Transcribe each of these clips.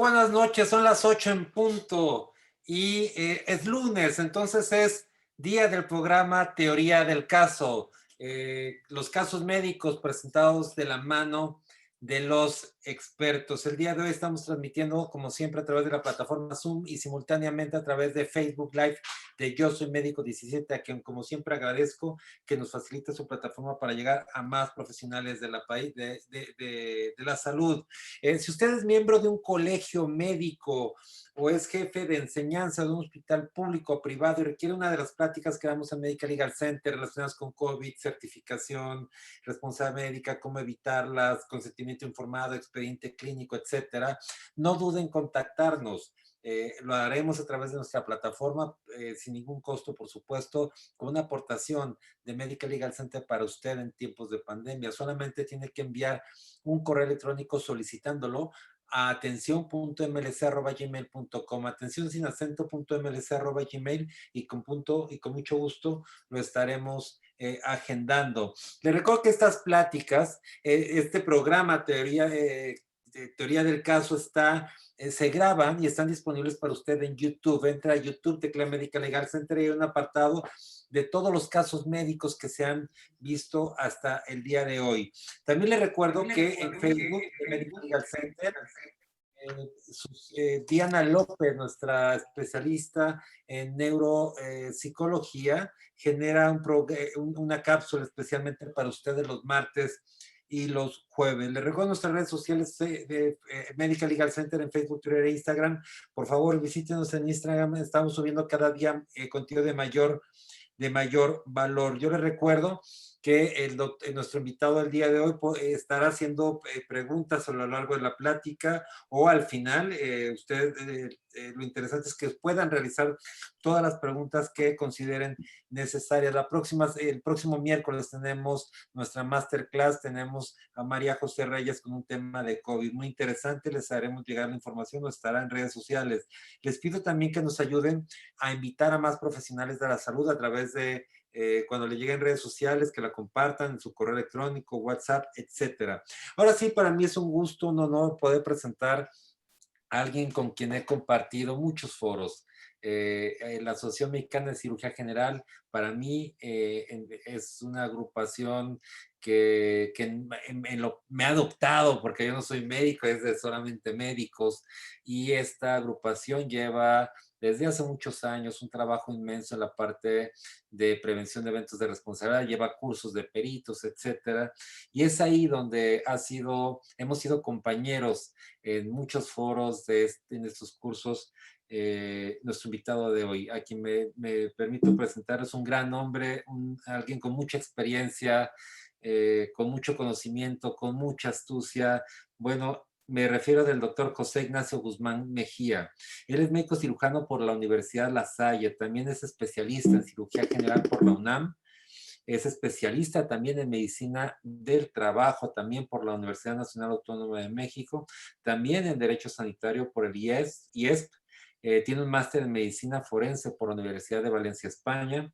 buenas noches, son las 8 en punto y es lunes, entonces es día del programa Teoría del Caso. Los casos médicos presentados de la mano de los expertos. El día de hoy estamos transmitiendo, como siempre, a través de la plataforma Zoom y simultáneamente a través de Facebook Live de Yo Soy Médico 17, a quien, como siempre, agradezco que nos facilite su plataforma para llegar a más profesionales de la salud. Si usted es miembro de un colegio médico o es jefe de enseñanza de un hospital público o privado y requiere una de las pláticas que damos en Medical Legal Center relacionadas con COVID, certificación, responsabilidad médica, cómo evitarlas, consentimiento informado, expediente clínico, etcétera, no duden en contactarnos. Lo haremos a través de nuestra plataforma sin ningún costo, por supuesto, con una aportación de Medical Legal Center para usted en tiempos de pandemia. Solamente tiene que enviar un correo electrónico solicitándolo a atención.mlc@gmail.com, atención sin acento.mlc@gmail y con mucho gusto lo estaremos agendando. Les recuerdo que estas pláticas, este programa Teoría del Caso se graban y están disponibles para usted en YouTube. Entra a YouTube, teclea Medical Legal Center y hay un apartado de todos los casos médicos que se han visto hasta el día de hoy. También le recuerdo que en Facebook de Medical Legal Center, Diana López, nuestra especialista en neuropsicología, genera una cápsula especialmente para ustedes los martes y los jueves. Les recuerdo nuestras redes sociales de Medical Legal Center en Facebook, Twitter e Instagram. Por favor, visítenos en Instagram. Estamos subiendo cada día contenido de mayor valor. Yo les recuerdo que nuestro invitado del día de hoy estará haciendo preguntas a lo largo de la plática o al final. Lo interesante es que puedan realizar todas las preguntas que consideren necesarias. El próximo miércoles tenemos nuestra masterclass, tenemos a María José Reyes con un tema de COVID muy interesante. Les haremos llegar la información, o estará en redes sociales. Les pido también que nos ayuden a invitar a más profesionales de la salud a través de cuando le lleguen redes sociales, que la compartan en su correo electrónico, WhatsApp, etcétera. Ahora sí, para mí es un gusto, un honor poder presentar a alguien con quien he compartido muchos foros. La Asociación Mexicana de Cirugía General, para mí, es una agrupación que me ha adoptado, porque yo no soy médico, es de solamente médicos, y esta agrupación lleva desde hace muchos años un trabajo inmenso en la parte de prevención de eventos de responsabilidad, lleva cursos de peritos, etcétera, y es ahí donde hemos sido compañeros en muchos foros en estos cursos. Nuestro invitado de hoy, a quien me permito presentar, es un gran hombre, alguien con mucha experiencia, con mucho conocimiento, con mucha astucia. Bueno, me refiero del doctor José Ignacio Guzmán Mejía. Él es médico cirujano por la Universidad La Salle, también es especialista en cirugía general por la UNAM, es especialista también en medicina del trabajo, también por la Universidad Nacional Autónoma de México, también en Derecho Sanitario por el IESP, tiene un máster en medicina forense por la Universidad de Valencia, España,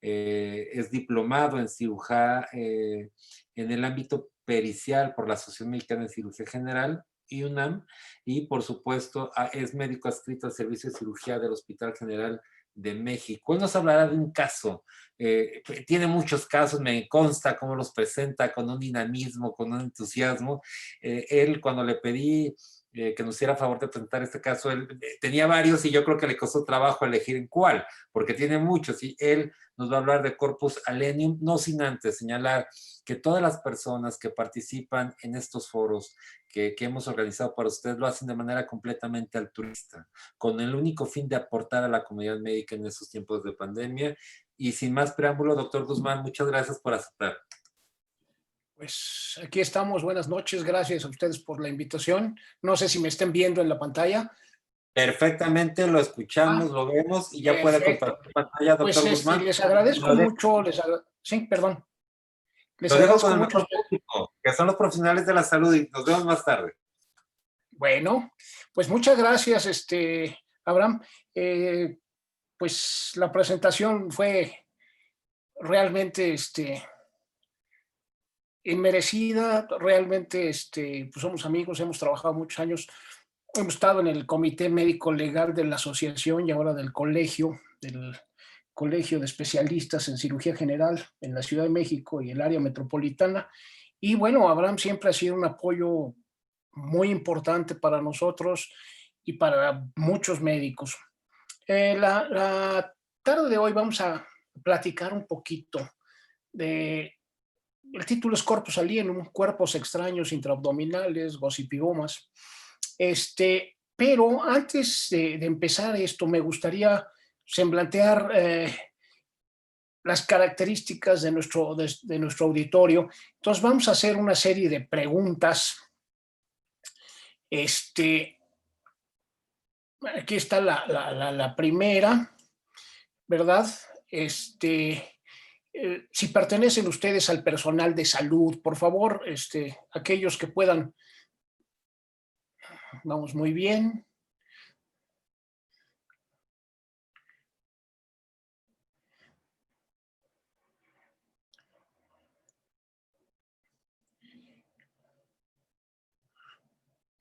es diplomado en cirugía en el ámbito pericial por la Asociación Mexicana de Cirugía General y UNAM, y por supuesto es médico adscrito al Servicio de Cirugía del Hospital General de México. Hoy nos hablará de un caso, tiene muchos casos, me consta cómo los presenta con un dinamismo, con un entusiasmo. Él, cuando le pedí que nos hiciera favor de presentar este caso, él tenía varios y yo creo que le costó trabajo elegir en cuál, porque tiene muchos, y él nos va a hablar de Corpus Alenium, no sin antes señalar que todas las personas que participan en estos foros que hemos organizado para usted lo hacen de manera completamente altruista, con el único fin de aportar a la comunidad médica en estos tiempos de pandemia. Y sin más preámbulo, doctor Guzmán, muchas gracias por aceptar. Pues aquí estamos, buenas noches, gracias a ustedes por la invitación. No sé si me estén viendo en la pantalla. Perfectamente, lo escuchamos, lo vemos y ya puede Perfecto. compartir pantalla, Pues doctor Guzmán. les agradezco Lo dejo, mucho, sí, perdón. Les lo dejo con agradezco el mucho. mejor público, que son los profesionales de la salud, y nos vemos más tarde. Bueno, pues muchas gracias, Abraham. Pues la presentación fue realmente inmerecida, realmente pues somos amigos, hemos trabajado muchos años hemos estado en el Comité Médico Legal de la Asociación y ahora del Colegio de Especialistas en Cirugía General en la Ciudad de México y el área metropolitana. Y bueno, Abraham siempre ha sido un apoyo muy importante para nosotros y para muchos médicos. La tarde de hoy vamos a platicar un poquito de, el título es Corpus Alienum, cuerpos extraños intraabdominales, gosipiomas. Pero antes de empezar esto, me gustaría semblantear las características de nuestro auditorio. Entonces vamos a hacer una serie de preguntas. Aquí está la primera, ¿verdad? Si pertenecen ustedes al personal de salud, por favor, aquellos que puedan. Vamos muy bien.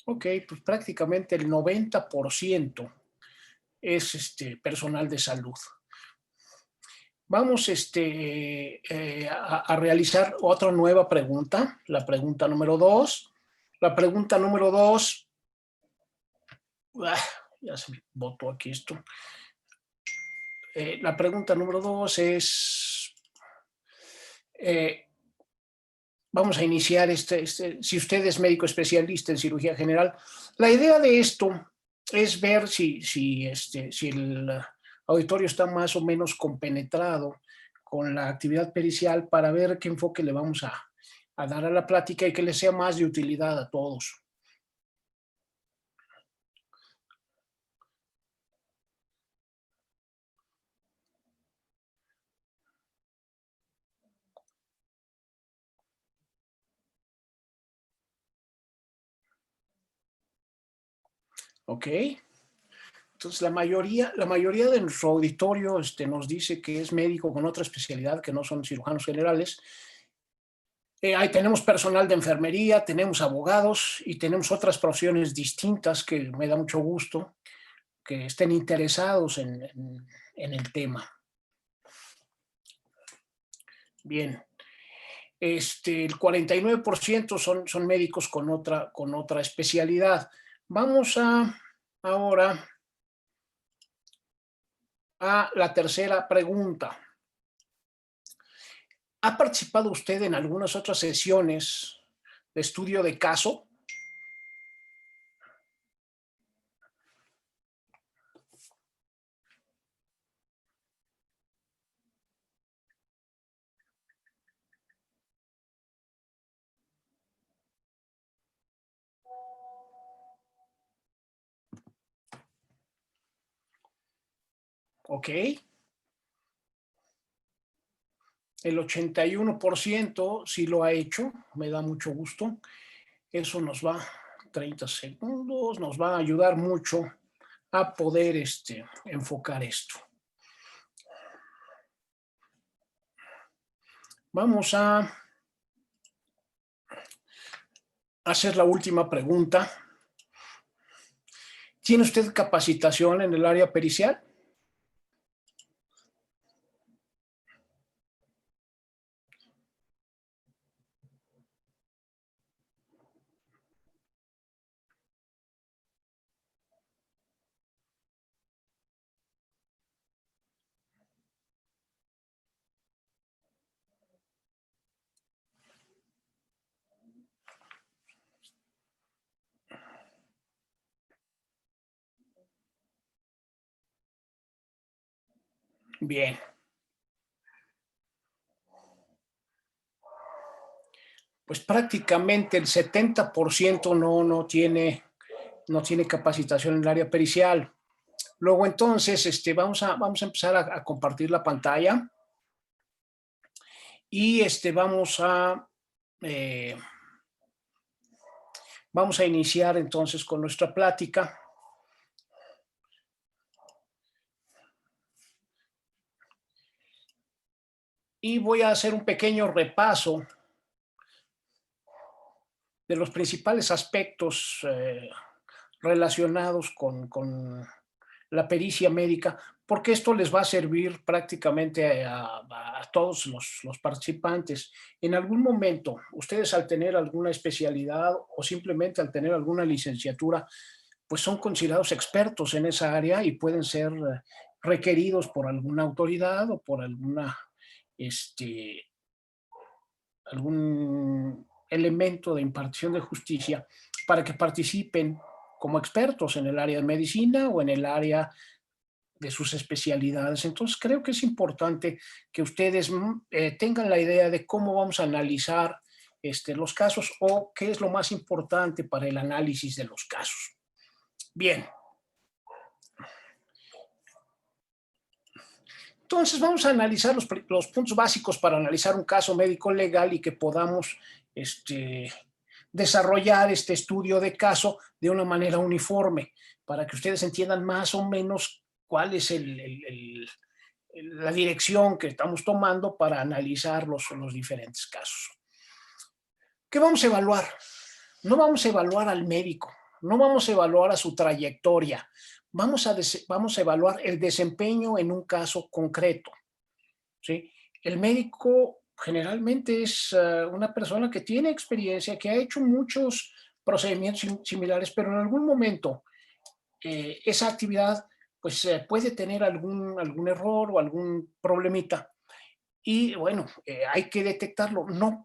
Ok, pues prácticamente el 90% es personal de salud. Vamos a realizar otra nueva pregunta, la pregunta número 2. La pregunta número 2, ya se me botó aquí esto. La pregunta número 2 es, vamos a iniciar si usted es médico especialista en cirugía general. La idea de esto es ver si el auditorio está más o menos compenetrado con la actividad pericial para ver qué enfoque le vamos a dar a la plática y que le sea más de utilidad a todos. Ok. Entonces, la mayoría de nuestro auditorio nos dice que es médico con otra especialidad que no son cirujanos generales. Ahí tenemos personal de enfermería, tenemos abogados y tenemos otras profesiones distintas que me da mucho gusto que estén interesados en el tema. Bien. El 49% son médicos con otra especialidad. Vamos ahora a la tercera pregunta. ¿Ha participado usted en algunas otras sesiones de estudio de caso? Ok. El 81% sí lo ha hecho, me da mucho gusto. Eso nos va, 30 segundos, nos va a ayudar mucho a poder enfocar esto. Vamos a hacer la última pregunta. ¿Tiene usted capacitación en el área pericial? Bien. Pues prácticamente el 70% no tiene capacitación en el área pericial. Luego entonces vamos a empezar a compartir la pantalla y vamos a iniciar entonces con nuestra plática. Y voy a hacer un pequeño repaso de los principales aspectos relacionados con la pericia médica, porque esto les va a servir prácticamente a todos los participantes. En algún momento, ustedes al tener alguna especialidad o simplemente al tener alguna licenciatura, pues son considerados expertos en esa área y pueden ser requeridos por alguna autoridad o por este, algún elemento de impartición de justicia para que participen como expertos en el área de medicina o en el área de sus especialidades. Entonces, creo que es importante que ustedes tengan la idea de cómo vamos a analizar los casos o qué es lo más importante para el análisis de los casos. Bien. Entonces, vamos a analizar los puntos básicos para analizar un caso médico legal y que podamos desarrollar este estudio de caso de una manera uniforme para que ustedes entiendan más o menos cuál es la dirección que estamos tomando para analizar los diferentes casos. ¿Qué vamos a evaluar? No vamos a evaluar al médico, no vamos a evaluar a su trayectoria, vamos a evaluar el desempeño en un caso concreto, ¿sí? El médico generalmente es una persona que tiene experiencia, que ha hecho muchos procedimientos similares, pero en algún momento esa actividad pues puede tener algún error o algún problemita. Y bueno, hay que detectarlo, no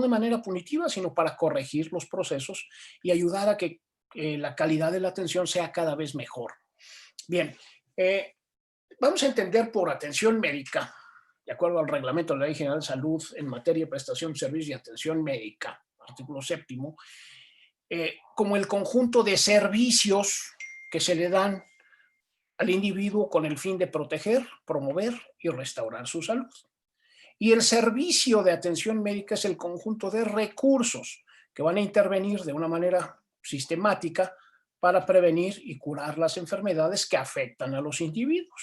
de manera punitiva, sino para corregir los procesos y ayudar a que la calidad de la atención sea cada vez mejor. Bien, vamos a entender por atención médica, de acuerdo al reglamento de la Ley General de Salud en materia de prestación de servicios y atención médica, artículo 7º, como el conjunto de servicios que se le dan al individuo con el fin de proteger, promover y restaurar su salud. Y el servicio de atención médica es el conjunto de recursos que van a intervenir de una manera sistemática para prevenir y curar las enfermedades que afectan a los individuos,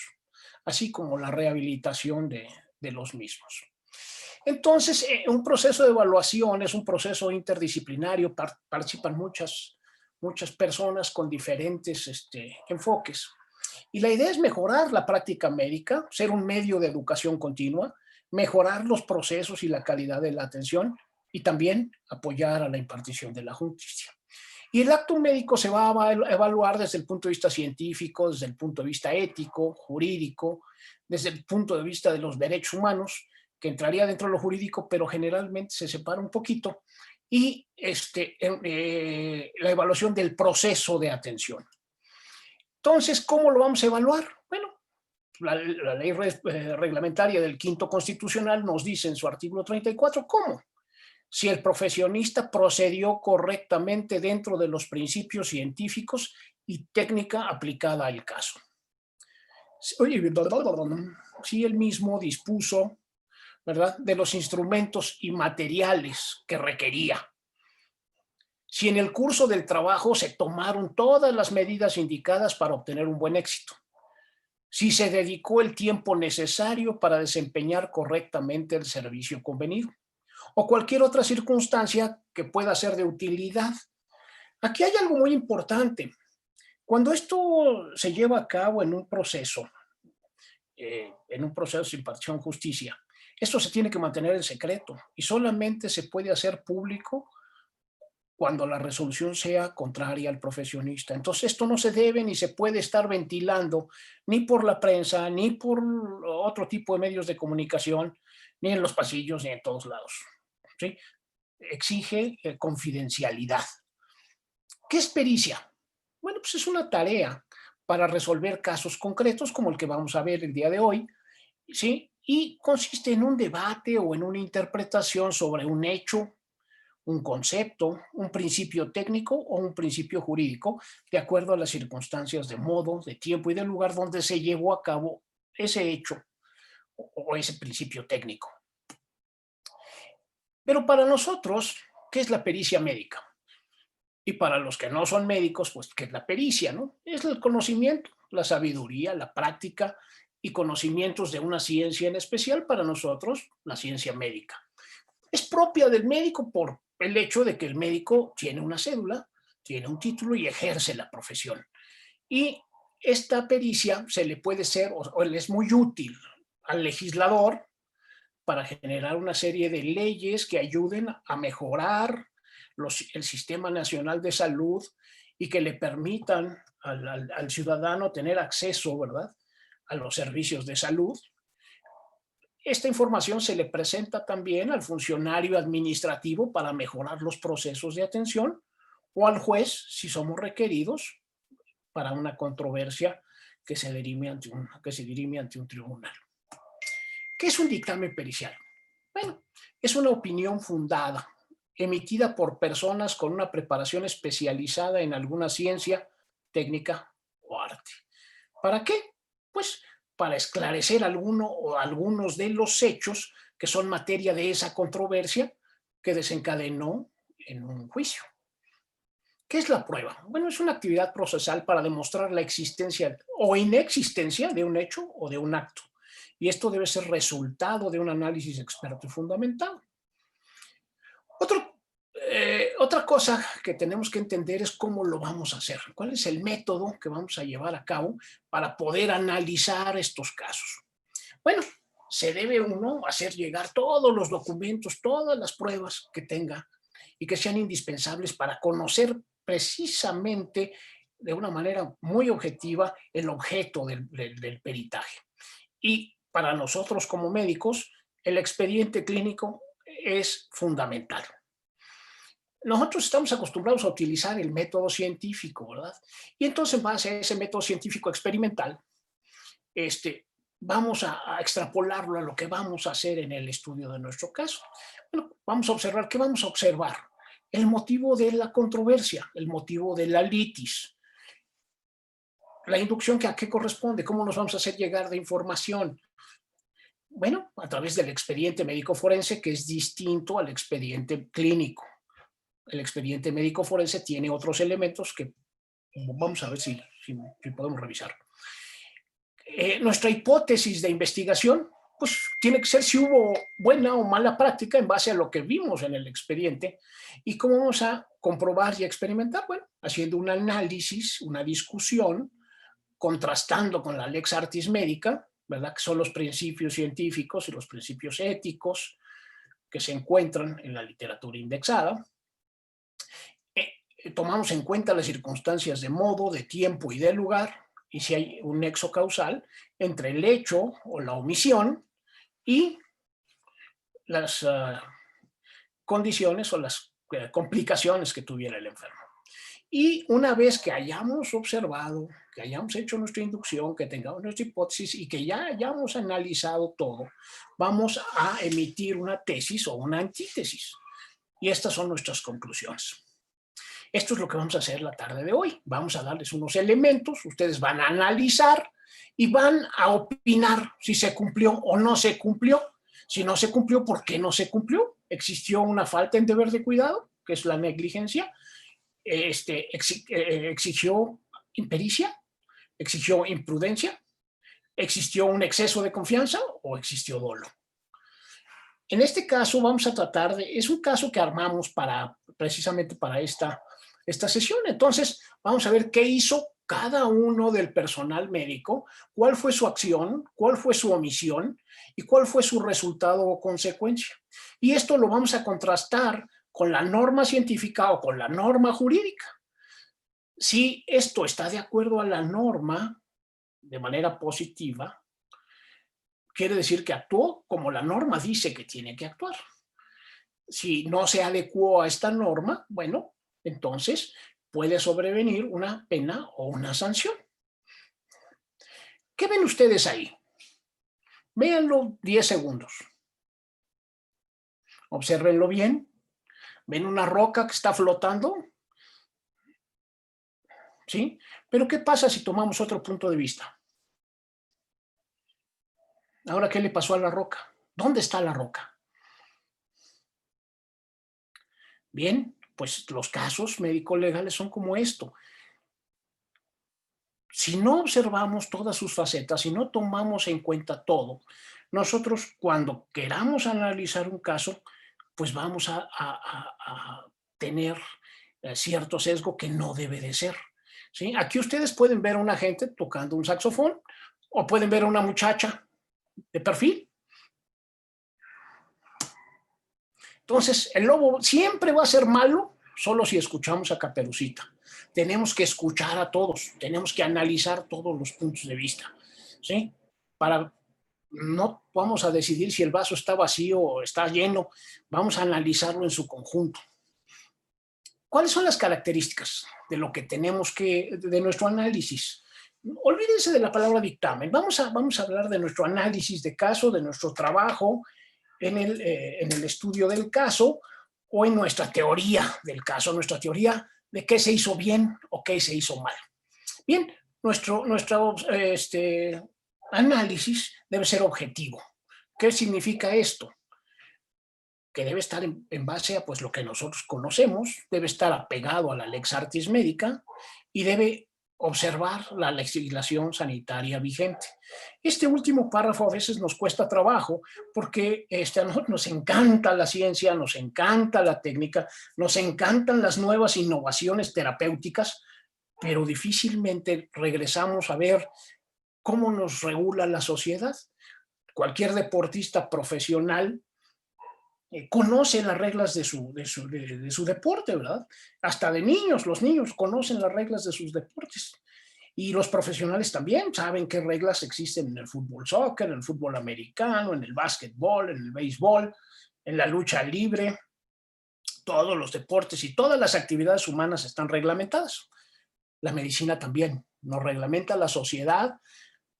así como la rehabilitación de los mismos. Entonces, un proceso de evaluación es un proceso interdisciplinario, participan muchas personas con diferentes enfoques. Y la idea es mejorar la práctica médica, ser un medio de educación continua, mejorar los procesos y la calidad de la atención y también apoyar a la impartición de la justicia. Y el acto médico se va a evaluar desde el punto de vista científico, desde el punto de vista ético, jurídico, desde el punto de vista de los derechos humanos, que entraría dentro de lo jurídico, pero generalmente se separa un poquito, y la evaluación del proceso de atención. Entonces, ¿cómo lo vamos a evaluar? Bueno, la ley reglamentaria del Quinto Constitucional nos dice en su artículo 34 cómo. Si el profesionista procedió correctamente dentro de los principios científicos y técnica aplicada al caso. Si él mismo dispuso, ¿verdad?, de los instrumentos y materiales que requería. Si en el curso del trabajo se tomaron todas las medidas indicadas para obtener un buen éxito. Si se dedicó el tiempo necesario para desempeñar correctamente el servicio convenido. O cualquier otra circunstancia que pueda ser de utilidad. Aquí hay algo muy importante. Cuando esto se lleva a cabo en un proceso de impartición de justicia, esto se tiene que mantener en secreto y solamente se puede hacer público cuando la resolución sea contraria al profesionista. Entonces, esto no se debe ni se puede estar ventilando ni por la prensa, ni por otro tipo de medios de comunicación, ni en los pasillos, ni en todos lados. ¿Sí? Exige confidencialidad. ¿Qué es pericia? Bueno, pues es una tarea para resolver casos concretos como el que vamos a ver el día de hoy, ¿sí? Y consiste en un debate o en una interpretación sobre un hecho, un concepto, un principio técnico o un principio jurídico, de acuerdo a las circunstancias de modo, de tiempo y del lugar donde se llevó a cabo ese hecho o ese principio técnico. Pero para nosotros, ¿qué es la pericia médica? Y para los que no son médicos, pues, ¿qué es la pericia, no? Es el conocimiento, la sabiduría, la práctica y conocimientos de una ciencia en especial, para nosotros, la ciencia médica. Es propia del médico por el hecho de que el médico tiene una cédula, tiene un título y ejerce la profesión. Y esta pericia se le puede ser, o le es muy útil al legislador para generar una serie de leyes que ayuden a mejorar el Sistema Nacional de Salud y que le permitan al ciudadano tener acceso, ¿verdad?, a los servicios de salud. Esta información se le presenta también al funcionario administrativo para mejorar los procesos de atención o al juez si somos requeridos para una controversia que se dirime ante un tribunal. ¿Qué es un dictamen pericial? Bueno, es una opinión fundada, emitida por personas con una preparación especializada en alguna ciencia, técnica o arte. ¿Para qué? Pues para esclarecer alguno o algunos de los hechos que son materia de esa controversia que desencadenó en un juicio. ¿Qué es la prueba? Bueno, es una actividad procesal para demostrar la existencia o inexistencia de un hecho o de un acto. Y esto debe ser resultado de un análisis experto y fundamentado. Otra cosa que tenemos que entender es cómo lo vamos a hacer. ¿Cuál es el método que vamos a llevar a cabo para poder analizar estos casos? Bueno, se debe uno hacer llegar todos los documentos, todas las pruebas que tenga y que sean indispensables para conocer precisamente de una manera muy objetiva el objeto del peritaje. Y para nosotros como médicos, el expediente clínico es fundamental. Nosotros estamos acostumbrados a utilizar el método científico, ¿verdad? Y entonces, en base a ese método científico experimental, vamos a extrapolarlo a lo que vamos a hacer en el estudio de nuestro caso. Bueno, vamos a observar, ¿qué vamos a observar? El motivo de la controversia, el motivo de la litis. La inducción, ¿a qué corresponde? ¿Cómo nos vamos a hacer llegar de información? Bueno, a través del expediente médico forense, que es distinto al expediente clínico. El expediente médico forense tiene otros elementos que vamos a ver si podemos revisar. Nuestra hipótesis de investigación, pues tiene que ser si hubo buena o mala práctica en base a lo que vimos en el expediente. ¿Y cómo vamos a comprobar y experimentar? Bueno, haciendo un análisis, una discusión, contrastando con la lex artis médica, ¿verdad?, que son los principios científicos y los principios éticos que se encuentran en la literatura indexada. Tomamos en cuenta las circunstancias de modo, de tiempo y de lugar, y si hay un nexo causal entre el hecho o la omisión y las condiciones o las complicaciones que tuviera el enfermo. Y una vez que hayamos observado, que hayamos hecho nuestra inducción, que tengamos nuestra hipótesis y que ya hayamos analizado todo, vamos a emitir una tesis o una antítesis. Y estas son nuestras conclusiones. Esto es lo que vamos a hacer la tarde de hoy. Vamos a darles unos elementos, ustedes van a analizar y van a opinar si se cumplió o no se cumplió. Si no se cumplió, ¿por qué no se cumplió? ¿Existió una falta en deber de cuidado, que es la negligencia? ¿Exigió impericia? ¿Exigió imprudencia? ¿Existió un exceso de confianza o existió dolo? En este caso vamos a tratar es un caso que armamos precisamente para esta sesión. Entonces vamos a ver qué hizo cada uno del personal médico, cuál fue su acción, cuál fue su omisión y cuál fue su resultado o consecuencia. Y esto lo vamos a contrastar con la norma científica o con la norma jurídica. Si esto está de acuerdo a la norma de manera positiva, quiere decir que actuó como la norma dice que tiene que actuar. Si no se adecuó a esta norma, bueno, entonces puede sobrevenir una pena o una sanción. ¿Qué ven ustedes ahí? Véanlo 10 segundos. Obsérvenlo bien. ¿Ven una roca que está flotando? ¿Sí? Pero ¿qué pasa si tomamos otro punto de vista? Ahora, ¿qué le pasó a la roca? ¿Dónde está la roca? Bien, pues los casos médico-legales son como esto. Si no observamos todas sus facetas, si no tomamos en cuenta todo, nosotros cuando queramos analizar un caso, pues vamos a tener cierto sesgo que no debe de ser. ¿Sí? Aquí ustedes pueden ver a una gente tocando un saxofón o pueden ver a una muchacha de perfil. Entonces, el lobo siempre va a ser malo solo si escuchamos a Caperucita. Tenemos que escuchar a todos, tenemos que analizar todos los puntos de vista, ¿sí? Para no vamos a decidir si el vaso está vacío o está lleno, vamos a analizarlo en su conjunto. ¿Cuáles son las características de lo que tenemos de nuestro análisis? Olvídense de la palabra dictamen, vamos a hablar de nuestro análisis de caso, de nuestro trabajo en el estudio del caso o en nuestra teoría del caso, nuestra teoría de qué se hizo bien o qué se hizo mal. Bien, nuestro análisis debe ser objetivo. ¿Qué significa esto? Que debe estar en base a pues, lo que nosotros conocemos, debe estar apegado a la lex artis médica y debe observar la legislación sanitaria vigente. Este último párrafo a veces nos cuesta trabajo porque a nosotros nos encanta la ciencia, nos encanta la técnica, nos encantan las nuevas innovaciones terapéuticas, pero difícilmente regresamos a ver cómo nos regula la sociedad. Cualquier deportista profesional conoce las reglas de su deporte, ¿verdad? Hasta de niños, los niños conocen las reglas de sus deportes. Y los profesionales también saben qué reglas existen en el fútbol soccer, en el fútbol americano, en el básquetbol, en el béisbol, en la lucha libre. Todos los deportes y todas las actividades humanas están reglamentadas. La medicina también nos reglamenta la sociedad.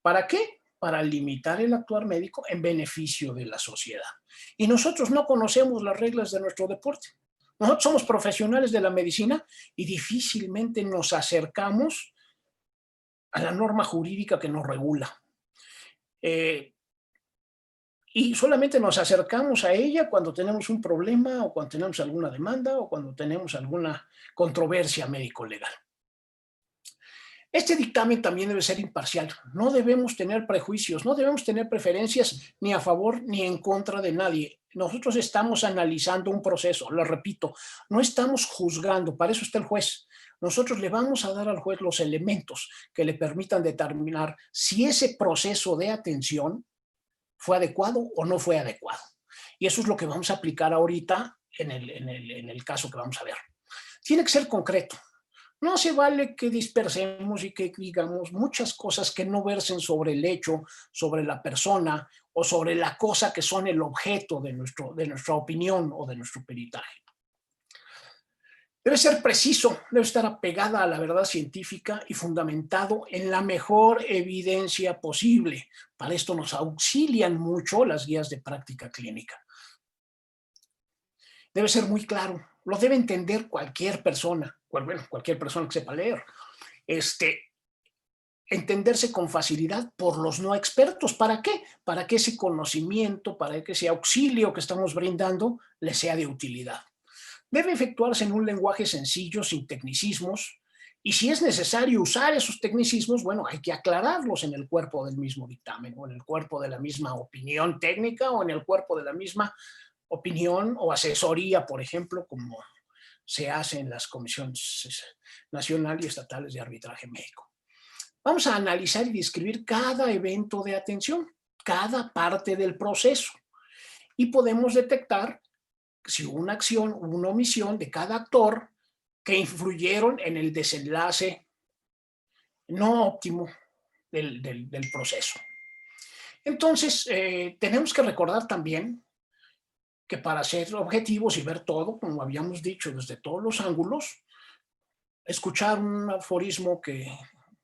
¿Para qué? Para limitar el actuar médico en beneficio de la sociedad. Y nosotros no conocemos las reglas de nuestro deporte. Nosotros somos profesionales de la medicina y difícilmente nos acercamos a la norma jurídica que nos regula. Y solamente nos acercamos a ella cuando tenemos un problema o cuando tenemos alguna demanda o cuando tenemos alguna controversia médico-legal. Este dictamen también debe ser imparcial. No debemos tener prejuicios, no debemos tener preferencias ni a favor ni en contra de nadie. Nosotros estamos analizando un proceso, lo repito, no estamos juzgando, para eso está el juez. Nosotros le vamos a dar al juez los elementos que le permitan determinar si ese proceso de atención fue adecuado o no fue adecuado. Y eso es lo que vamos a aplicar ahorita en el caso que vamos a ver. Tiene que ser concreto. No se vale que dispersemos y que digamos muchas cosas que no versen sobre el hecho, sobre la persona o sobre la cosa que son el objeto de nuestra opinión o de nuestro peritaje. Debe ser preciso, debe estar apegada a la verdad científica y fundamentado en la mejor evidencia posible. Para esto nos auxilian mucho las guías de práctica clínica. Debe ser muy claro, lo debe entender cualquier persona, cualquier persona que sepa leer. Entenderse con facilidad por los no expertos. ¿Para qué? Para que ese conocimiento, para que ese auxilio que estamos brindando les sea de utilidad. Debe efectuarse en un lenguaje sencillo, sin tecnicismos, y si es necesario usar esos tecnicismos, bueno, hay que aclararlos en el cuerpo del mismo dictamen, o en el cuerpo de la misma opinión técnica, o en el cuerpo de la misma opinión o asesoría, por ejemplo, como se hace en las comisiones nacionales y estatales de arbitraje médico. Vamos a analizar y describir cada evento de atención, cada parte del proceso, y podemos detectar si hubo una acción o una omisión de cada actor que influyeron en el desenlace no óptimo del proceso. Entonces, tenemos que recordar también que para ser objetivos y ver todo, como habíamos dicho, desde todos los ángulos, escuchar un aforismo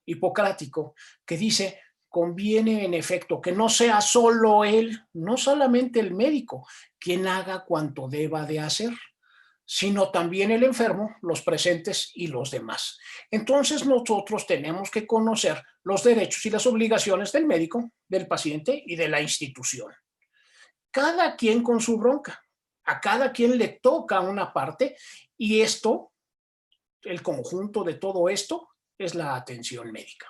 hipocrático que dice: conviene en efecto que no sea solo él, no solamente el médico, quien haga cuanto deba de hacer, sino también el enfermo, los presentes y los demás. Entonces nosotros tenemos que conocer los derechos y las obligaciones del médico, del paciente y de la institución. Cada quien con su bronca, a cada quien le toca una parte, y esto, el conjunto de todo esto, es la atención médica.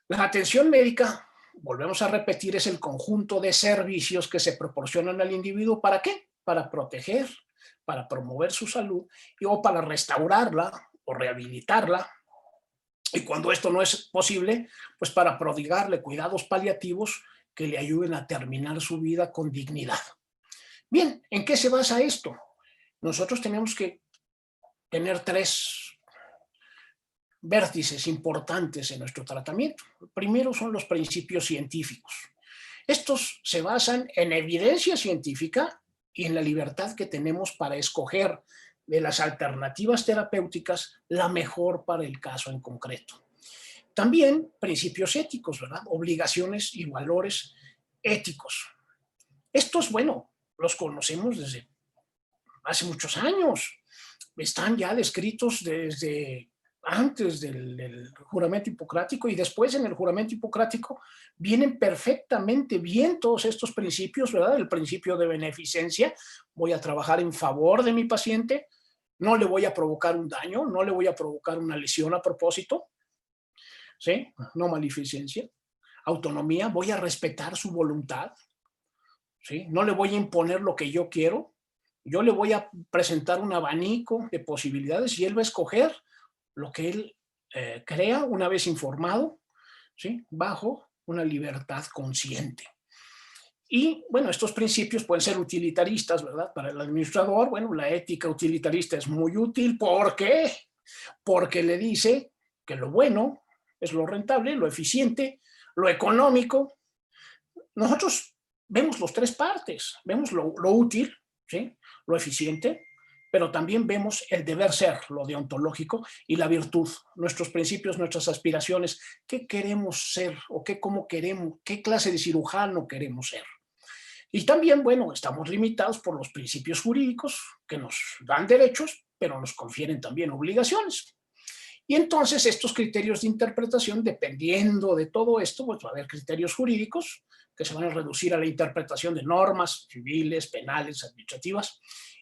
La atención médica, volvemos a repetir, es el conjunto de servicios que se proporcionan al individuo. ¿Para qué? Para proteger, para promover su salud o para restaurarla o rehabilitarla. Y cuando esto no es posible, pues para prodigarle cuidados paliativos que le ayuden a terminar su vida con dignidad. Bien, ¿en qué se basa esto? Nosotros tenemos que tener tres vértices importantes en nuestro tratamiento. Primero son los principios científicos. Estos se basan en evidencia científica y en la libertad que tenemos para escoger de las alternativas terapéuticas la mejor para el caso en concreto. También principios éticos, ¿verdad? Obligaciones y valores éticos. Estos, bueno, los conocemos desde hace muchos años. Están ya descritos desde antes del juramento hipocrático, y después en el juramento hipocrático vienen perfectamente bien todos estos principios, ¿verdad? El principio de beneficencia: voy a trabajar en favor de mi paciente, no le voy a provocar un daño, no le voy a provocar una lesión a propósito, ¿sí? No maleficencia. Autonomía: voy a respetar su voluntad, ¿sí? No le voy a imponer lo que yo quiero, yo le voy a presentar un abanico de posibilidades y él va a escoger lo que él crea una vez informado, ¿sí? Bajo una libertad consciente. Y bueno, estos principios pueden ser utilitaristas, ¿verdad? Para el administrador, bueno, la ética utilitarista es muy útil. ¿Por qué? Porque le dice que lo bueno es lo rentable, lo eficiente, lo económico. Nosotros vemos las tres partes, vemos lo útil, ¿sí? Lo eficiente, pero también vemos el deber ser, lo deontológico, y la virtud, nuestros principios, nuestras aspiraciones, qué queremos ser o cómo queremos, qué clase de cirujano queremos ser. Y también, bueno, estamos limitados por los principios jurídicos que nos dan derechos, pero nos confieren también obligaciones. Y entonces estos criterios de interpretación, dependiendo de todo esto, pues va a haber criterios jurídicos que se van a reducir a la interpretación de normas civiles, penales, administrativas,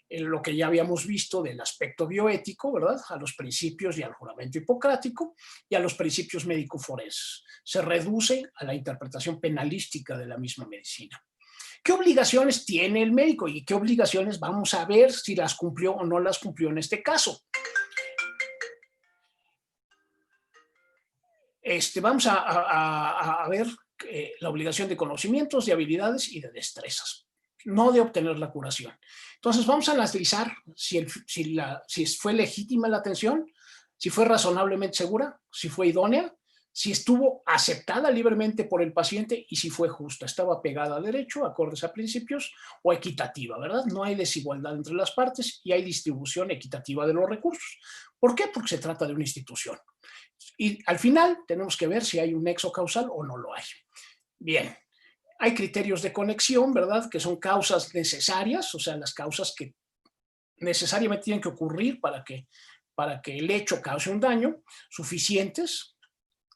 en lo que ya habíamos visto del aspecto bioético, ¿verdad? A los principios y al juramento hipocrático y a los principios médico-forenses. Se reduce a la interpretación penalística de la misma medicina. ¿Qué obligaciones tiene el médico y qué obligaciones vamos a ver si las cumplió o no las cumplió en este caso? Vamos a ver la obligación de conocimientos, de habilidades y de destrezas, no de obtener la curación. Entonces vamos a analizar si fue legítima la atención, si fue razonablemente segura, si fue idónea, si estuvo aceptada libremente por el paciente y si fue justa, estaba pegada a derecho, acordes a principios, o equitativa, ¿verdad? No hay desigualdad entre las partes y hay distribución equitativa de los recursos. ¿Por qué? Porque se trata de una institución. Y al final tenemos que ver si hay un nexo causal o no lo hay. Bien, hay criterios de conexión, ¿verdad? Que son causas necesarias, o sea, las causas que necesariamente tienen que ocurrir para que el hecho cause un daño, suficientes.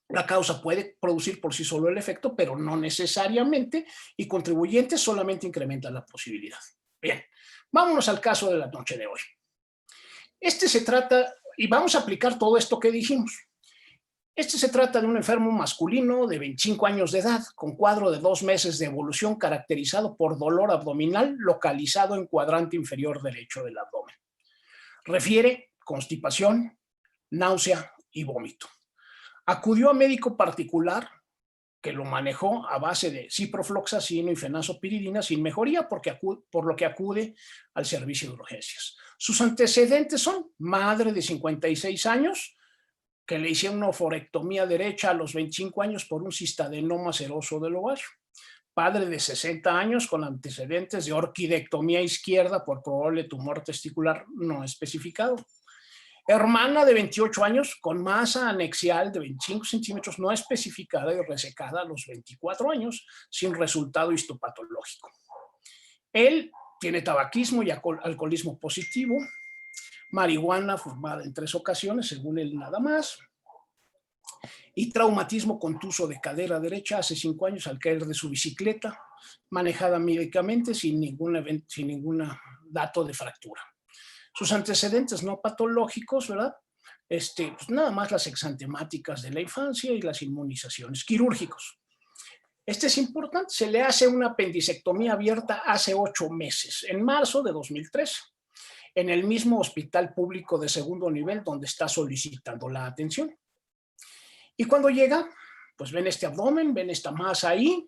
La causa puede producir por sí solo el efecto, pero no necesariamente, y contribuyentes solamente incrementan la posibilidad. Bien, vámonos al caso de la noche de hoy. Se trata, y vamos a aplicar todo esto que dijimos. Se trata de un enfermo masculino de 25 años de edad, con cuadro de 2 meses de evolución caracterizado por dolor abdominal localizado en cuadrante inferior derecho del abdomen. Refiere constipación, náusea y vómito. Acudió a médico particular que lo manejó a base de ciprofloxacino y fenazopiridina sin mejoría, por lo que acude al servicio de urgencias. Sus antecedentes son: madre de 56 años, que le hicieron una oforectomía derecha a los 25 años por un cistadenoma seroso del ovario. Padre de 60 años con antecedentes de orquidectomía izquierda por probable tumor testicular no especificado. Hermana de 28 años con masa anexial de 25 centímetros no especificada y resecada a los 24 años sin resultado histopatológico. Él tiene tabaquismo y alcoholismo positivo, marihuana fumada en 3 ocasiones, según él nada más, y traumatismo contuso de cadera derecha hace 5 años al caer de su bicicleta, manejada médicamente sin ningún dato de fractura. Sus antecedentes no patológicos, ¿verdad? Pues nada más las exantemáticas de la infancia y las inmunizaciones quirúrgicos. Es importante, se le hace una apendicectomía abierta hace 8 meses, en marzo de 2013. en el mismo hospital público de segundo nivel donde está solicitando la atención. Y cuando llega, pues ven este abdomen, ven esta masa ahí,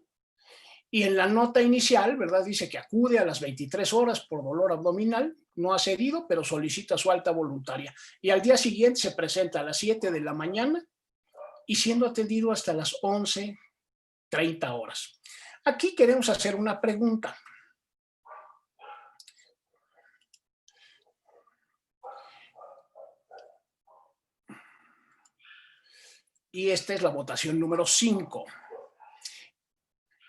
y en la nota inicial, ¿verdad? Dice que acude a las 23 horas por dolor abdominal, no ha cedido, pero solicita su alta voluntaria. Y al día siguiente se presenta a las 7 de la mañana y siendo atendido hasta las 11:30 horas. Aquí queremos hacer una pregunta. Y esta es la votación número 5.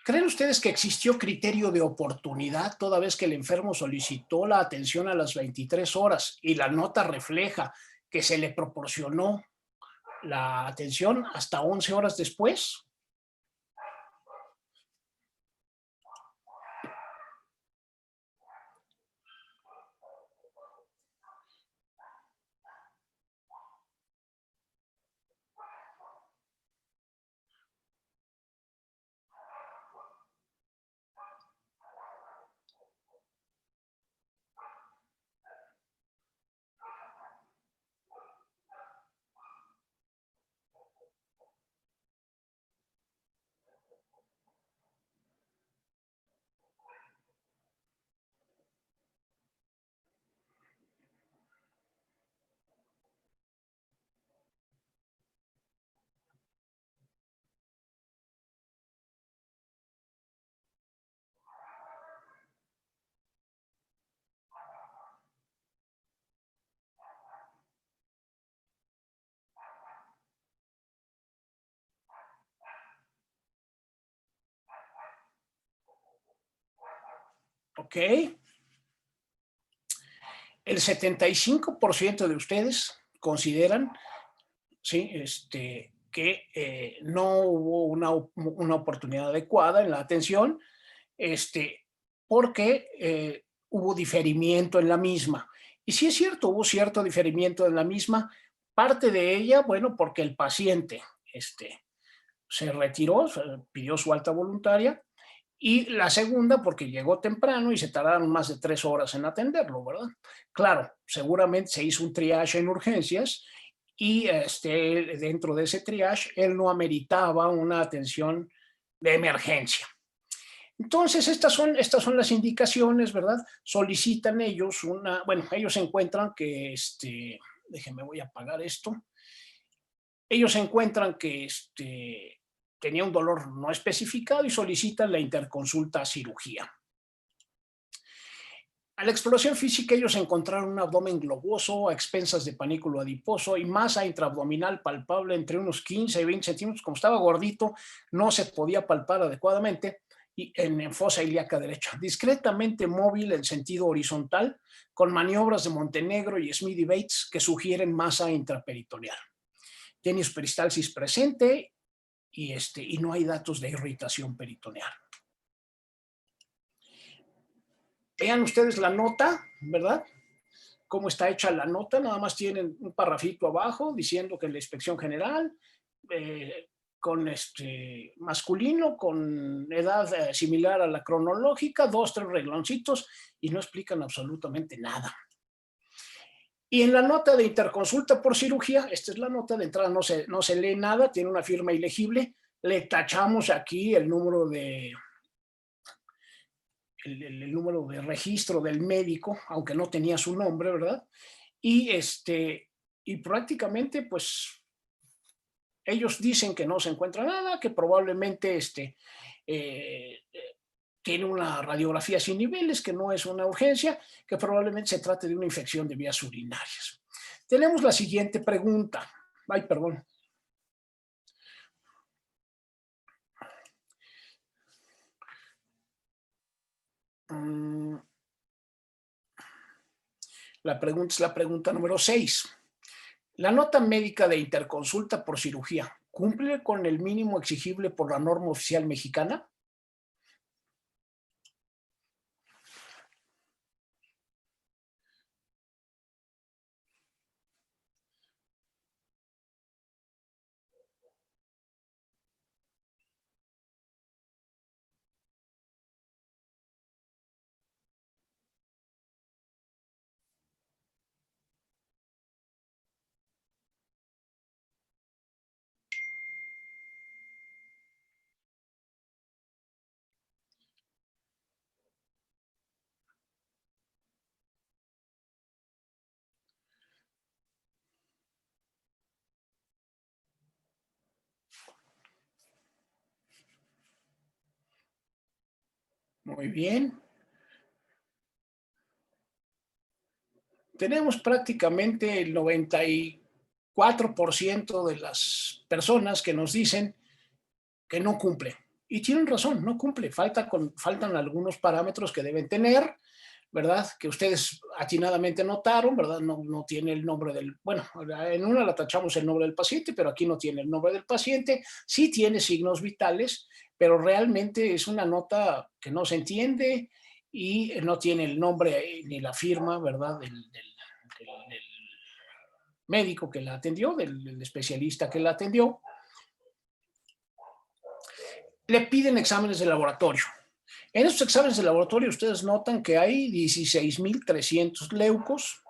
¿Creen ustedes que existió criterio de oportunidad toda vez que el enfermo solicitó la atención a las 23 horas y la nota refleja que se le proporcionó la atención hasta 11 horas después? ¿Ok? El 75% de ustedes consideran, ¿sí? Que no hubo una oportunidad adecuada en la atención, porque hubo diferimiento en la misma. Y sí es cierto, hubo cierto diferimiento en la misma, parte de ella, bueno, porque el paciente se retiró, pidió su alta voluntaria, y la segunda porque llegó temprano y se tardaron más de 3 horas en atenderlo, ¿verdad? Claro, seguramente se hizo un triage en urgencias y dentro de ese triage él no ameritaba una atención de emergencia. Entonces, estas son las indicaciones, ¿verdad? Solicitan ellos bueno, ellos encuentran que, déjenme, voy a apagar esto. Ellos encuentran que tenía un dolor no especificado y solicitan la interconsulta a cirugía. A la exploración física ellos encontraron un abdomen globoso a expensas de panículo adiposo y masa intraabdominal palpable entre unos 15 y 20 centímetros. Como estaba gordito, no se podía palpar adecuadamente y en fosa ilíaca derecha. Discretamente móvil en sentido horizontal, con maniobras de Montenegro y Smithy Bates que sugieren masa intraperitoneal. Tenis peristalsis presente y no hay datos de irritación peritoneal. Vean ustedes la nota, ¿verdad? Cómo está hecha la nota, nada más tienen un parrafito abajo diciendo que la inspección general, con masculino, con edad similar a la cronológica, 2, 3 regloncitos y no explican absolutamente nada. Y en la nota de interconsulta por cirugía, esta es la nota de entrada, no se lee nada, tiene una firma ilegible, le tachamos aquí el número de el número de registro del médico, aunque no tenía su nombre, ¿verdad? Y, y prácticamente, pues, ellos dicen que no se encuentra nada, que probablemente eh, tiene una radiografía sin niveles, que no es una urgencia, que probablemente se trate de una infección de vías urinarias. Tenemos la siguiente pregunta. Ay, perdón. La pregunta es la pregunta número 6. La nota médica de interconsulta por cirugía, ¿cumple con el mínimo exigible por la norma oficial mexicana? Muy bien. Tenemos prácticamente el 94% de las personas que nos dicen que no cumple. Y tienen razón, no cumple. Faltan algunos parámetros que deben tener, ¿verdad? Que ustedes atinadamente notaron, ¿verdad? No tiene el nombre del, bueno, en una la tachamos el nombre del paciente, pero aquí no tiene el nombre del paciente. Sí tiene signos vitales, pero realmente es una nota que no se entiende y no tiene el nombre ni la firma, ¿verdad? Del médico que la atendió, del especialista que la atendió. Le piden exámenes de laboratorio. En estos exámenes de laboratorio ustedes notan que hay 16,300 leucos,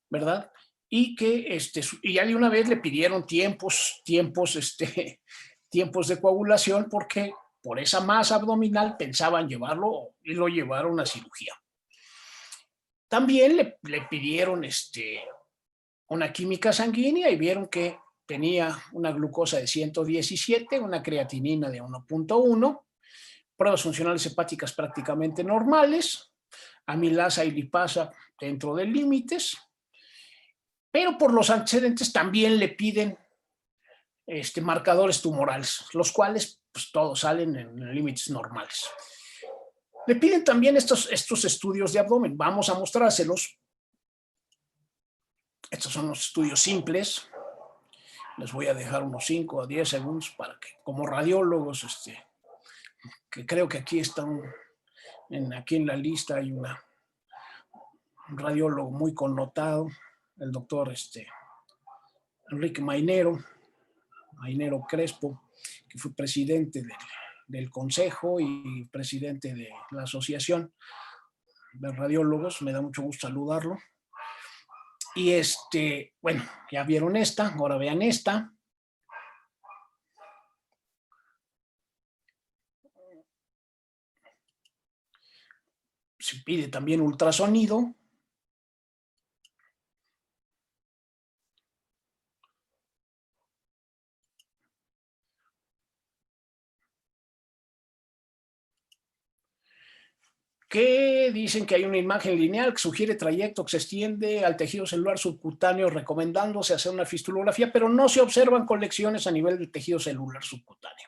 ¿verdad? Y que y ya de una vez le pidieron tiempos de coagulación porque por esa masa abdominal pensaban llevarlo y lo llevaron a cirugía. También le pidieron una química sanguínea y vieron que tenía una glucosa de 117, una creatinina de 1.1, pruebas funcionales hepáticas prácticamente normales, amilasa y lipasa dentro de límites, pero por los antecedentes también le piden marcadores tumorales, los cuales pues, todos salen en límites normales. Le piden también estos estudios de abdomen. Vamos a mostrárselos. Estos son los estudios simples. Les voy a dejar unos 5 a 10 segundos para que, como radiólogos, que creo que aquí están, aquí en la lista hay un radiólogo muy connotado, el doctor Enrique Mainero Crespo, que fue presidente del consejo y presidente de la asociación de radiólogos. Me da mucho gusto saludarlo. Y bueno, ya vieron esta, ahora vean esta. Se pide también ultrasonido. Que dicen que hay una imagen lineal que sugiere trayecto que se extiende al tejido celular subcutáneo, recomendándose hacer una fistulografía, pero no se observan colecciones a nivel del tejido celular subcutáneo.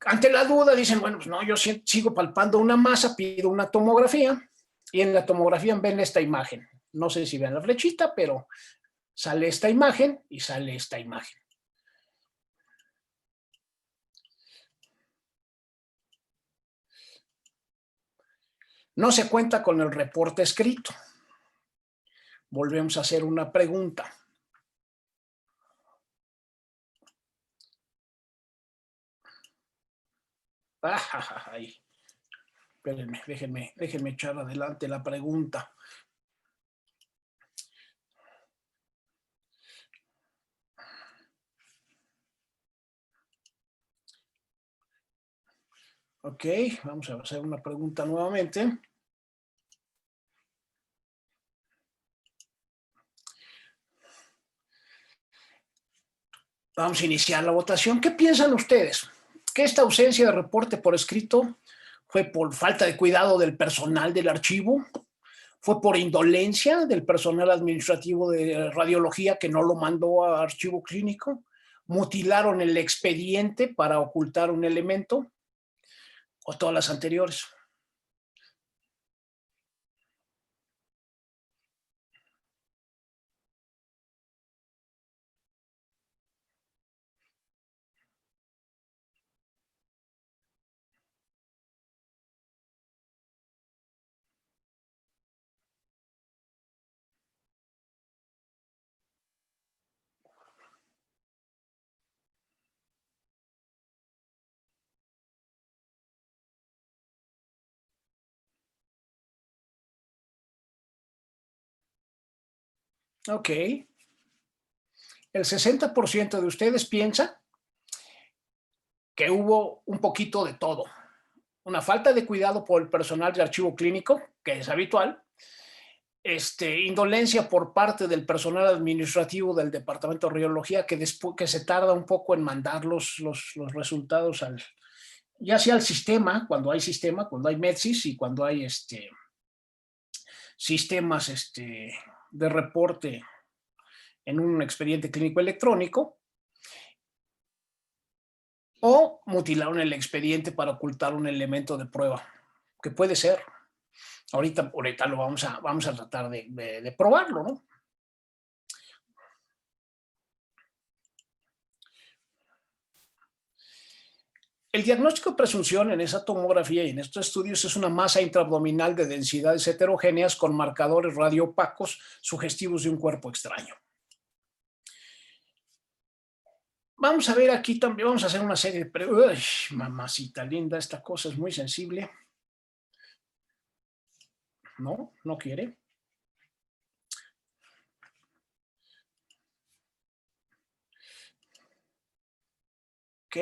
Ante la duda dicen, bueno, pues no, yo sigo palpando una masa, pido una tomografía, y en la tomografía ven esta imagen. No sé si ven la flechita, pero sale esta imagen y sale esta imagen. No se cuenta con el reporte escrito. Volvemos a hacer una pregunta. Ay. Espérenme, déjenme echar adelante la pregunta. Ok, vamos a hacer una pregunta nuevamente. Vamos a iniciar la votación. ¿Qué piensan ustedes? ¿Que esta ausencia de reporte por escrito fue por falta de cuidado del personal del archivo? ¿Fue por indolencia del personal administrativo de radiología que no lo mandó a archivo clínico? ¿Mutilaron el expediente para ocultar un elemento? ¿O todas las anteriores? Ok. El 60% de ustedes piensa que hubo un poquito de todo. Una falta de cuidado por el personal de archivo clínico, que es habitual, indolencia por parte del personal administrativo del departamento de radiología que se tarda un poco en mandar los resultados ya sea el sistema, cuando hay MEDSIS y cuando hay sistemas de reporte en un expediente clínico electrónico, o mutilaron el expediente para ocultar un elemento de prueba, que puede ser. Ahorita lo vamos a tratar de probarlo, ¿no? El diagnóstico de presunción en esa tomografía y en estos estudios es una masa intraabdominal de densidades heterogéneas con marcadores radioopacos sugestivos de un cuerpo extraño. Vamos a ver aquí también, vamos a hacer una serie de preguntas. Mamacita linda, esta cosa es muy sensible. No, no quiere. Ok.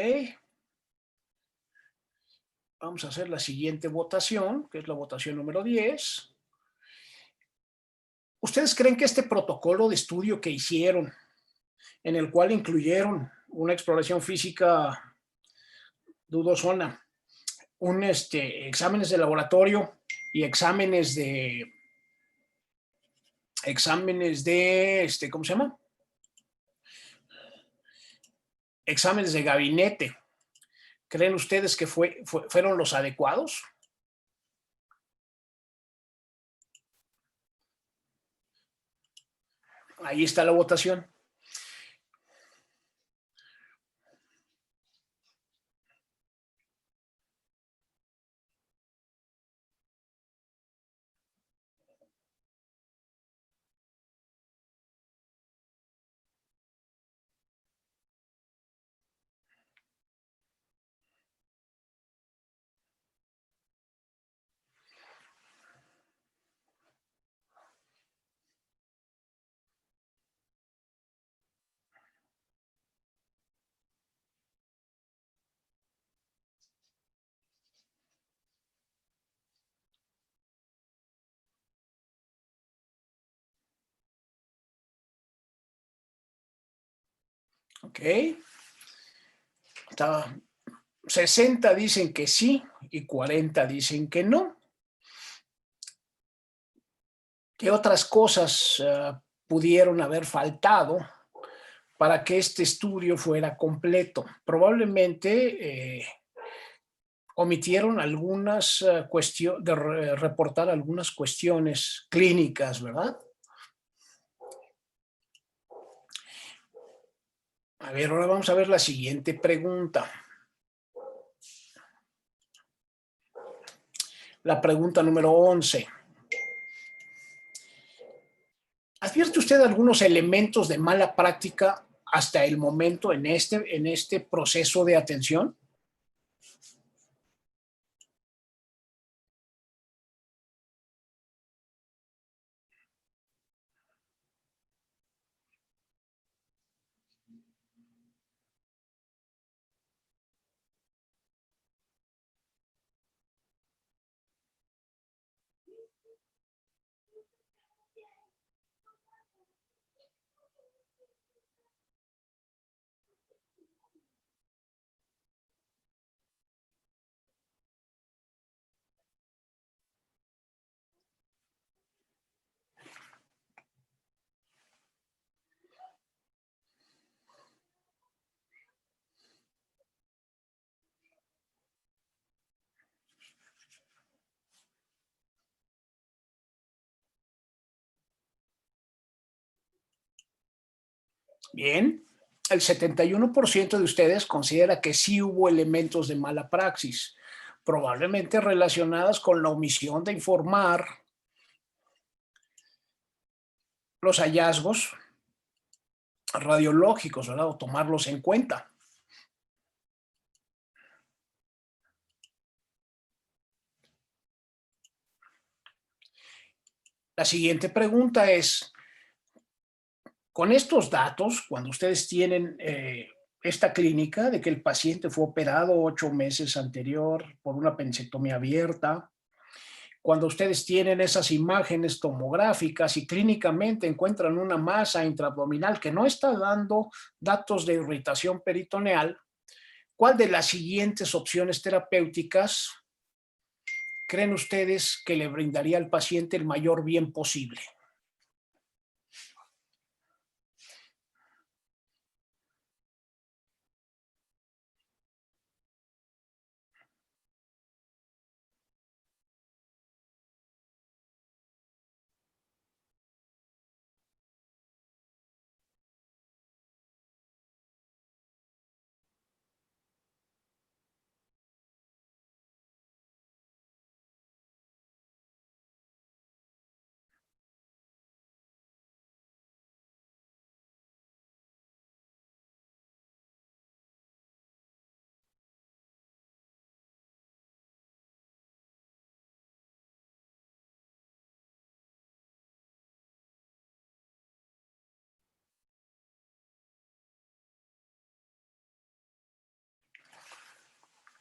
Vamos a hacer la siguiente votación, que es la votación número 10. ¿Ustedes creen que este protocolo de estudio que hicieron, en el cual incluyeron una exploración física dudosona, exámenes de laboratorio y exámenes de, ¿cómo se llama? Exámenes de gabinete, ¿creen ustedes que fueron los adecuados? Ahí está la votación. Ok. 60 dicen que sí y 40 dicen que no. ¿Qué otras cosas pudieron haber faltado para que este estudio fuera completo? Probablemente omitieron algunas cuestiones, de reportar algunas cuestiones clínicas, ¿verdad? A ver, ahora vamos a ver la siguiente pregunta. La pregunta número 11. ¿Advierte usted algunos elementos de mala práctica hasta el momento en este proceso de atención? Bien, el 71% de ustedes considera que sí hubo elementos de mala praxis, probablemente relacionadas con la omisión de informar los hallazgos radiológicos, ¿verdad? O tomarlos en cuenta. La siguiente pregunta es, con estos datos, cuando ustedes tienen esta clínica de que el paciente fue operado 8 meses anterior por una apendicectomía abierta, cuando ustedes tienen esas imágenes tomográficas y clínicamente encuentran una masa intraabdominal que no está dando datos de irritación peritoneal, ¿Cuál de las siguientes opciones terapéuticas creen ustedes que le brindaría al paciente el mayor bien posible?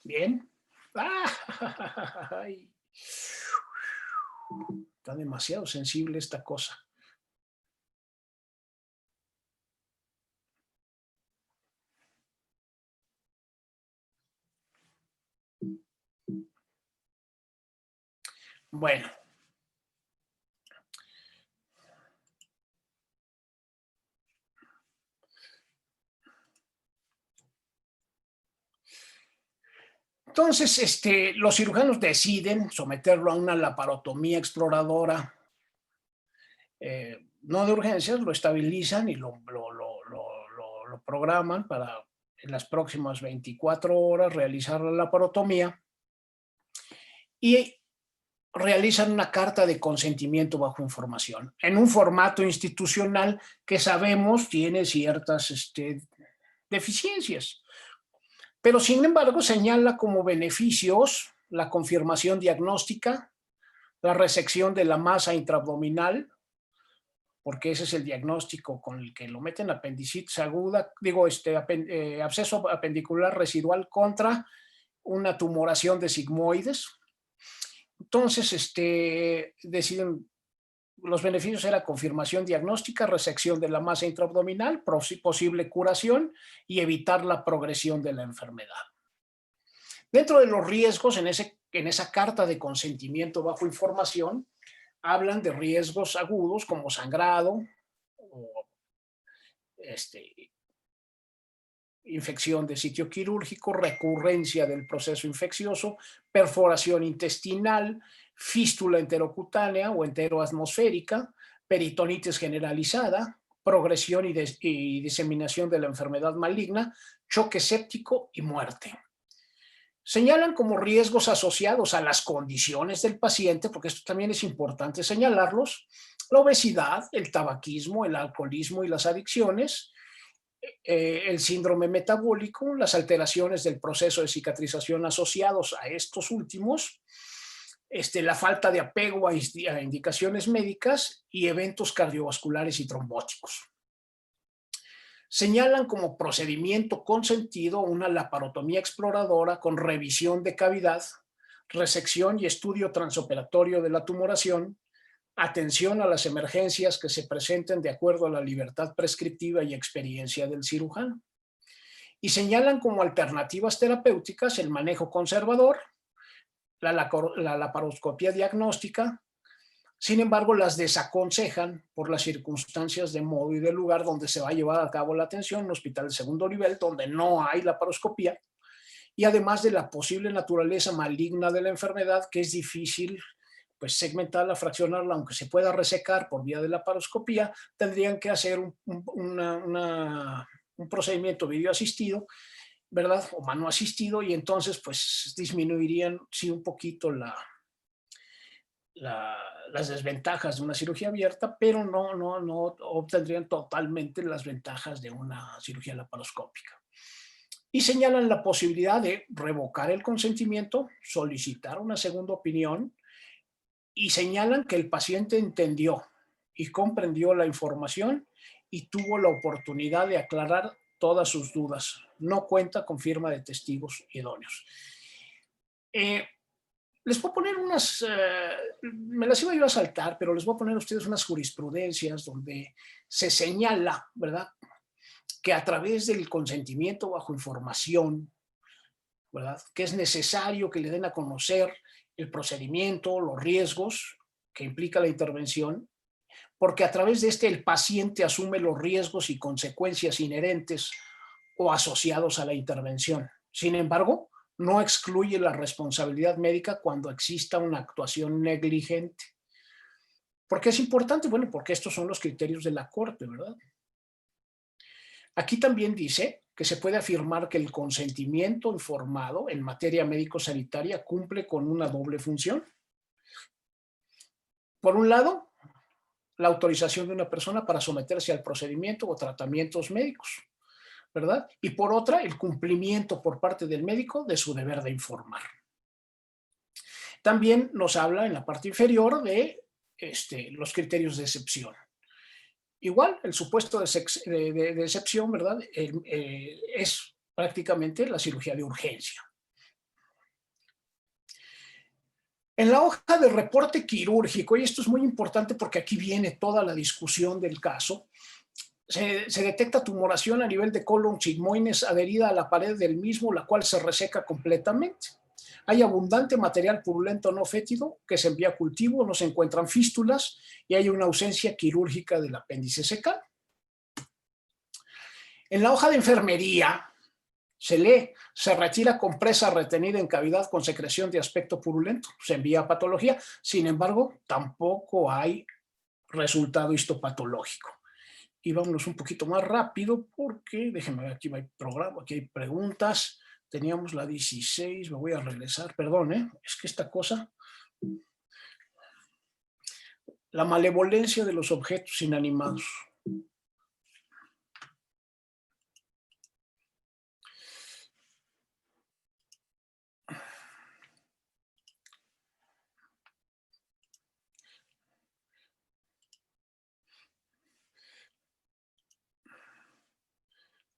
Bien. Ay, está demasiado sensible esta cosa. Bueno, entonces los cirujanos deciden someterlo a una laparotomía exploradora, no de urgencias, lo estabilizan y lo programan para en las próximas 24 horas realizar la laparotomía y realizan una carta de consentimiento bajo información en un formato institucional que sabemos tiene ciertas deficiencias. Pero sin embargo señala como beneficios la confirmación diagnóstica, la resección de la masa intraabdominal, porque ese es el diagnóstico con el que lo meten, apendicitis aguda, absceso apendicular residual contra una tumoración de sigmoides. Entonces, deciden, los beneficios era confirmación diagnóstica, resección de la masa intraabdominal, posible curación y evitar la progresión de la enfermedad. Dentro de los riesgos, en esa carta de consentimiento bajo información, hablan de riesgos agudos como sangrado, o infección de sitio quirúrgico, recurrencia del proceso infeccioso, perforación intestinal, fístula enterocutánea o enteroatmosférica, peritonitis generalizada, progresión y diseminación de la enfermedad maligna, choque séptico y muerte. Señalan como riesgos asociados a las condiciones del paciente, porque esto también es importante señalarlos, la obesidad, el tabaquismo, el alcoholismo y las adicciones, el síndrome metabólico, las alteraciones del proceso de cicatrización asociados a estos últimos, la falta de apego a indicaciones médicas y eventos cardiovasculares y trombóticos. Señalan como procedimiento consentido una laparotomía exploradora con revisión de cavidad, resección y estudio transoperatorio de la tumoración, atención a las emergencias que se presenten de acuerdo a la libertad prescriptiva y experiencia del cirujano. Y señalan como alternativas terapéuticas el manejo conservador, la laparoscopia diagnóstica. Sin embargo, las desaconsejan por las circunstancias de modo y de lugar donde se va a llevar a cabo la atención, un hospital de segundo nivel donde no hay laparoscopia, y además de la posible naturaleza maligna de la enfermedad, que es difícil pues segmentarla, fraccionarla, aunque se pueda resecar por vía de laparoscopía, tendrían que hacer un procedimiento videoasistido, ¿verdad? O mano asistido, y entonces pues disminuirían, sí, un poquito las desventajas de una cirugía abierta, pero no obtendrían totalmente las ventajas de una cirugía laparoscópica. Y señalan la posibilidad de revocar el consentimiento, solicitar una segunda opinión, y señalan que el paciente entendió y comprendió la información y tuvo la oportunidad de aclarar todas sus dudas. No cuenta con firma de testigos idóneos. Les voy a poner me las iba yo a saltar, pero les voy a poner a ustedes unas jurisprudencias donde se señala, ¿verdad?, que a través del consentimiento bajo información ¿verdad? Que es necesario que le den a conocer el procedimiento, los riesgos que implica la intervención, porque a través de este el paciente asume los riesgos y consecuencias inherentes o asociados a la intervención. Sin embargo, no excluye la responsabilidad médica cuando exista una actuación negligente. ¿Por qué es importante? Bueno, porque estos son los criterios de la Corte, ¿verdad? Aquí también dice que se puede afirmar que el consentimiento informado en materia médico-sanitaria cumple con una doble función. Por un lado, la autorización de una persona para someterse al procedimiento o tratamientos médicos, ¿verdad? Y por otra, el cumplimiento por parte del médico de su deber de informar. También nos habla en la parte inferior de los criterios de excepción. Igual, el supuesto de excepción, ¿verdad? Es prácticamente la cirugía de urgencia. En la hoja de reporte quirúrgico, y esto es muy importante porque aquí viene toda la discusión del caso, se detecta tumoración a nivel de colon sigmoides adherida a la pared del mismo, la cual se reseca completamente. Hay abundante material purulento no fétido que se envía a cultivo, no se encuentran fístulas y hay una ausencia quirúrgica del apéndice secal. En la hoja de enfermería se lee, se retira compresa retenida en cavidad con secreción de aspecto purulento, se envía a patología, sin embargo, tampoco hay resultado histopatológico. Y vámonos un poquito más rápido porque, déjenme ver, aquí hay programa, aquí hay preguntas. Teníamos la 16, me voy a regresar, perdón, es que esta cosa, la malevolencia de los objetos inanimados.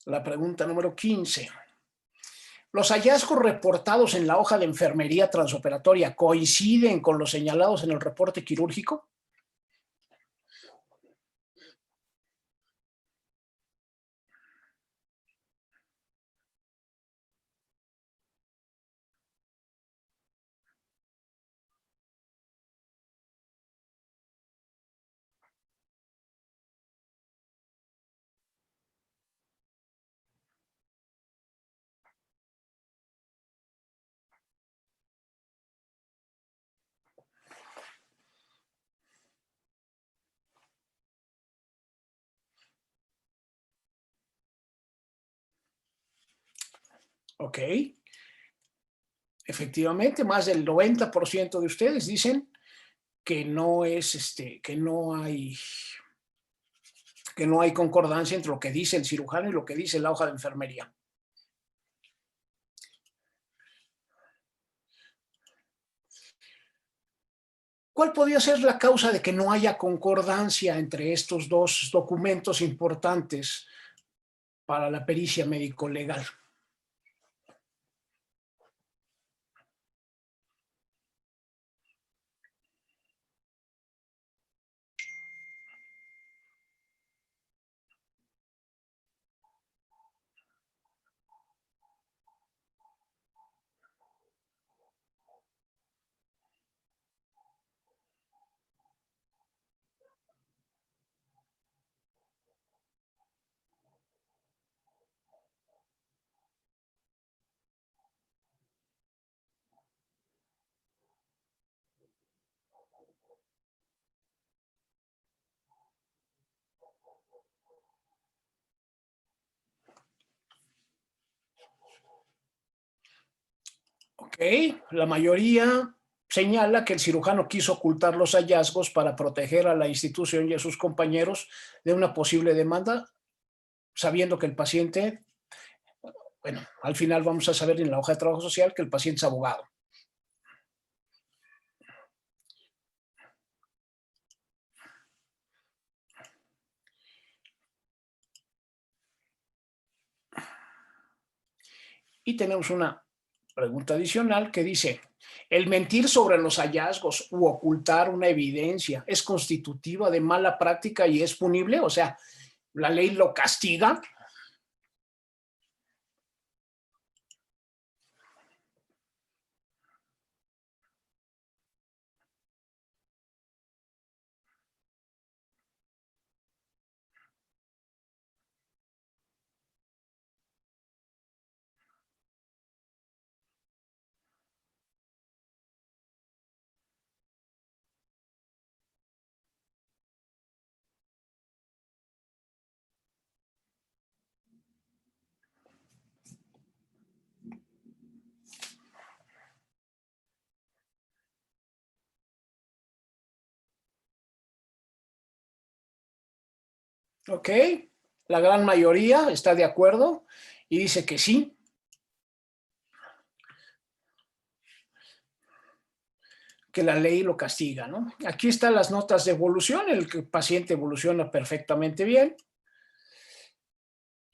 La pregunta número 15. ¿Los hallazgos reportados en la hoja de enfermería transoperatoria coinciden con los señalados en el reporte quirúrgico? Ok. Efectivamente, más del 90% de ustedes dicen que no es que no hay concordancia entre lo que dice el cirujano y lo que dice la hoja de enfermería. ¿Cuál podría ser la causa de que no haya concordancia entre estos dos documentos importantes para la pericia médico-legal? Ok, la mayoría señala que el cirujano quiso ocultar los hallazgos para proteger a la institución y a sus compañeros de una posible demanda, sabiendo que el paciente, bueno, al final vamos a saber en la hoja de trabajo social que el paciente es abogado. Y tenemos una pregunta adicional que dice, ¿el mentir sobre los hallazgos u ocultar una evidencia es constitutiva de mala práctica y es punible? O sea, ¿la ley lo castiga? Ok, la gran mayoría está de acuerdo y dice que sí. Que la ley lo castiga, ¿no? Aquí están las notas de evolución, el paciente evoluciona perfectamente bien,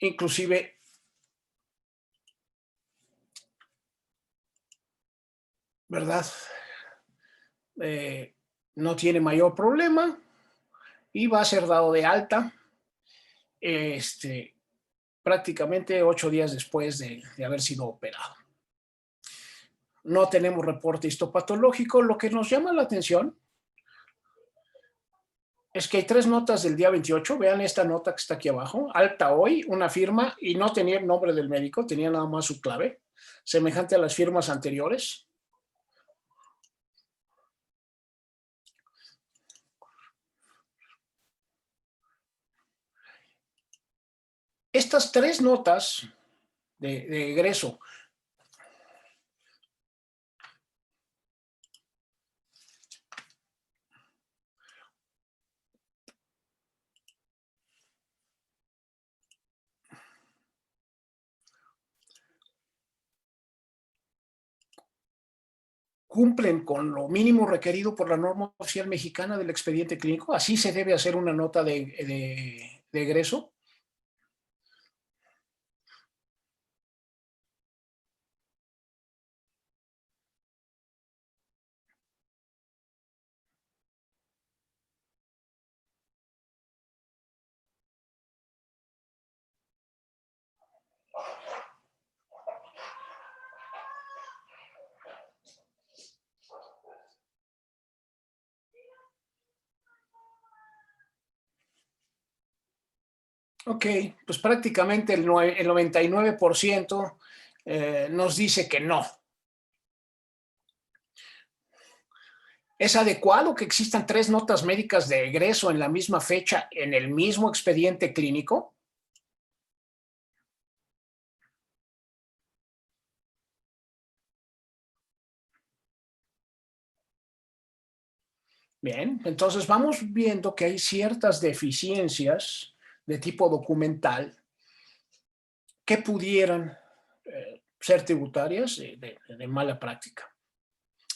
inclusive ¿verdad? No tiene mayor problema y va a ser dado de alta prácticamente 8 días después de haber sido operado. No tenemos reporte histopatológico. Lo que nos llama la atención es que hay 3 notas del día 28. Vean esta nota que está aquí abajo. Alta hoy, una firma, y no tenía el nombre del médico, tenía nada más su clave, semejante a las firmas anteriores. Estas 3 notas de egreso cumplen con lo mínimo requerido por la norma oficial mexicana del expediente clínico. Así se debe hacer una nota de egreso. Ok, pues prácticamente el 99% nos dice que no. ¿Es adecuado que existan 3 notas médicas de egreso en la misma fecha en el mismo expediente clínico? Bien, entonces vamos viendo que hay ciertas deficiencias de tipo documental que pudieran ser tributarias de mala práctica.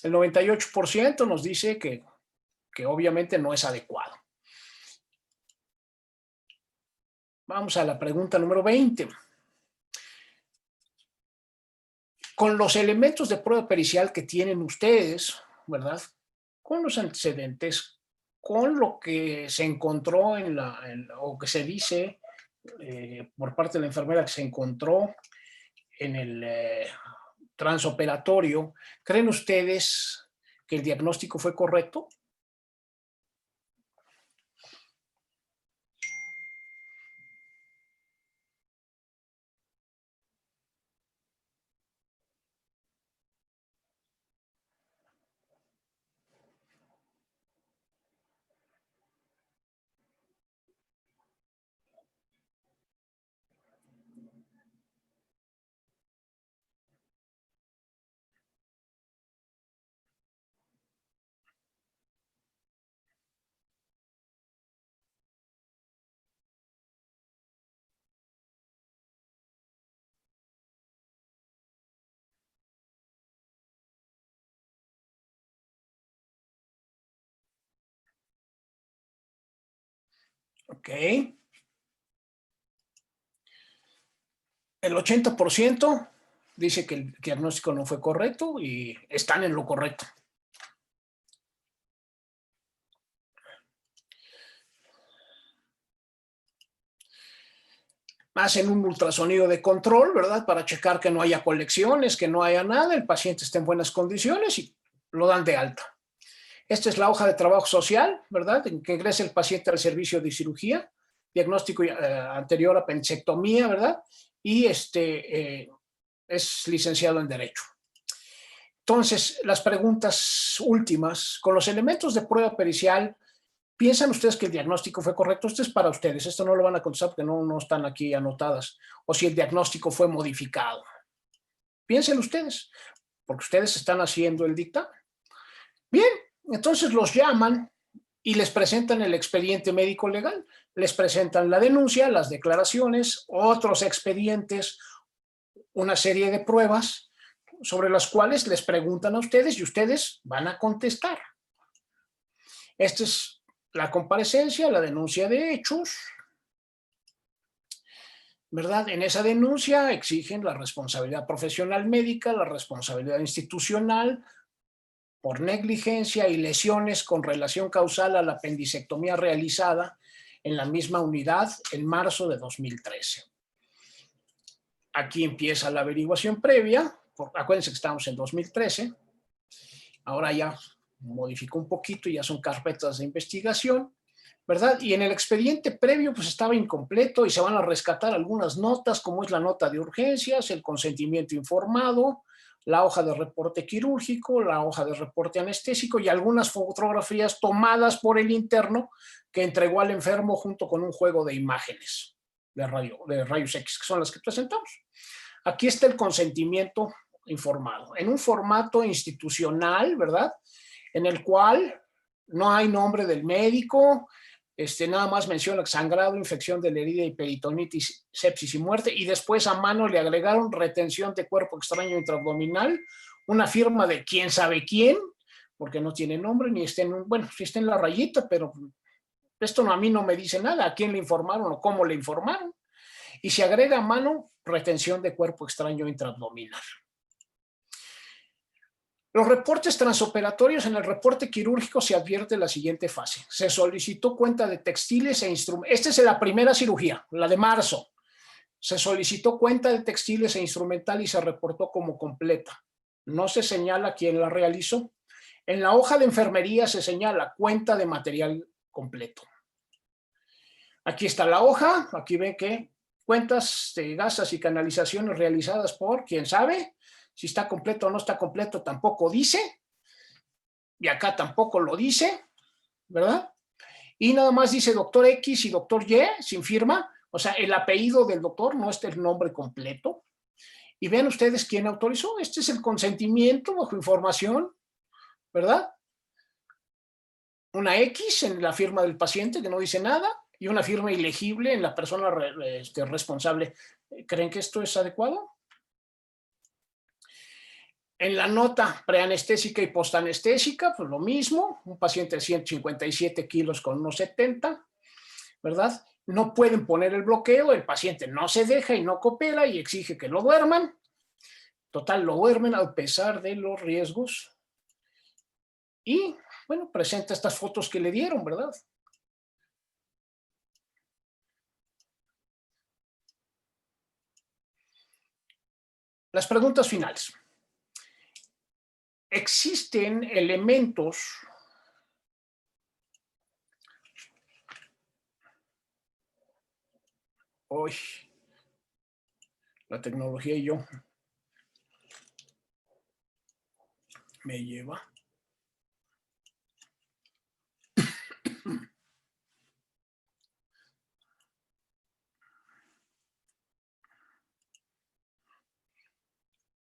El 98% nos dice que obviamente no es adecuado. Vamos a la pregunta número 20. Con los elementos de prueba pericial que tienen ustedes, ¿verdad? Con los antecedentes, con lo que se encontró o que se dice por parte de la enfermera que se encontró en el transoperatorio, ¿creen ustedes que el diagnóstico fue correcto? Ok. El 80% dice que el diagnóstico no fue correcto y están en lo correcto. Hacen un ultrasonido de control, ¿verdad? Para checar que no haya colecciones, que no haya nada, el paciente está en buenas condiciones y lo dan de alta. Esta es la hoja de trabajo social, ¿verdad? En que ingresa el paciente al servicio de cirugía, diagnóstico anterior a apendicectomía, ¿verdad? Y es licenciado en Derecho. Entonces, las preguntas últimas, con los elementos de prueba pericial, ¿piensan ustedes que el diagnóstico fue correcto? Esto es para ustedes, esto no lo van a contestar porque no están aquí anotadas. O si el diagnóstico fue modificado. Piensen ustedes, porque ustedes están haciendo el dictamen. Bien, entonces los llaman y les presentan el expediente médico legal, les presentan la denuncia, las declaraciones, otros expedientes, una serie de pruebas sobre las cuales les preguntan a ustedes y ustedes van a contestar. Esta es la comparecencia, la denuncia de hechos, ¿verdad? En esa denuncia exigen la responsabilidad profesional médica, la responsabilidad institucional por negligencia y lesiones con relación causal a la apendicectomía realizada en la misma unidad en marzo de 2013. Aquí empieza la averiguación previa. Acuérdense que estamos en 2013. Ahora ya modificó un poquito y ya son carpetas de investigación, ¿verdad? Y en el expediente previo pues estaba incompleto y se van a rescatar algunas notas, como es la nota de urgencias, el consentimiento informado, la hoja de reporte quirúrgico, la hoja de reporte anestésico y algunas fotografías tomadas por el interno que entregó al enfermo junto con un juego de imágenes de rayos X, que son las que presentamos. Aquí está el consentimiento informado, en un formato institucional, ¿verdad? En el cual no hay nombre del médico, nada más menciona sangrado, infección de la herida y peritonitis, sepsis y muerte, y después a mano le agregaron retención de cuerpo extraño intraabdominal, una firma de quién sabe quién, porque no tiene nombre, ni está en, bueno, sí está en la rayita, pero esto a mí no me dice nada, a quién le informaron o cómo le informaron, y se agrega a mano retención de cuerpo extraño intraabdominal. Los reportes transoperatorios, en el reporte quirúrgico se advierte la siguiente fase. Se solicitó cuenta de textiles e instrumentos. Esta es la primera cirugía, la de marzo. Se solicitó cuenta de textiles e instrumental y se reportó como completa. No se señala quién la realizó. En la hoja de enfermería se señala cuenta de material completo. Aquí está la hoja. Aquí ven que cuentas de gastos y canalizaciones realizadas por, ¿quién sabe? Si está completo o no está completo tampoco dice, y acá tampoco lo dice, ¿verdad? Y nada más dice doctor X y doctor Y, sin firma, o sea, el apellido del doctor, no está el nombre completo. Y vean ustedes quién autorizó, este es el consentimiento bajo información, ¿verdad? Una X en la firma del paciente que no dice nada, y una firma ilegible en la persona responsable. ¿Creen que esto es adecuado? En la nota preanestésica y postanestésica, pues lo mismo, un paciente de 157 kilos con unos 70, ¿verdad? No pueden poner el bloqueo, el paciente no se deja y no coopera y exige que lo duerman. Total, lo duermen a pesar de los riesgos. Y, bueno, presenta estas fotos que le dieron, ¿verdad? Las preguntas finales. Existen elementos hoy la tecnología y yo me lleva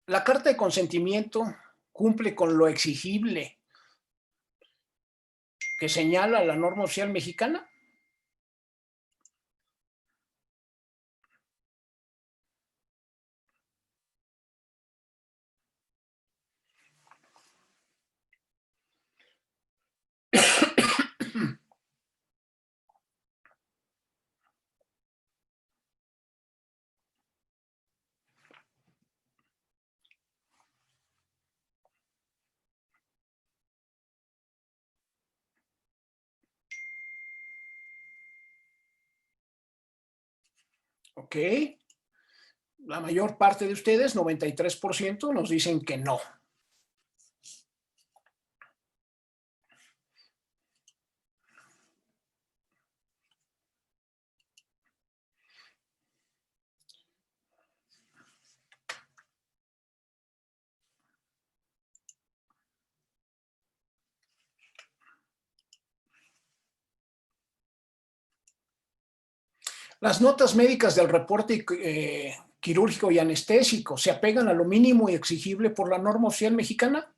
la carta de consentimiento cumple con lo exigible que señala la norma oficial mexicana. Ok. La mayor parte de ustedes, 93%, nos dicen que no. Las notas médicas del reporte quirúrgico y anestésico se apegan a lo mínimo y exigible por la norma oficial mexicana.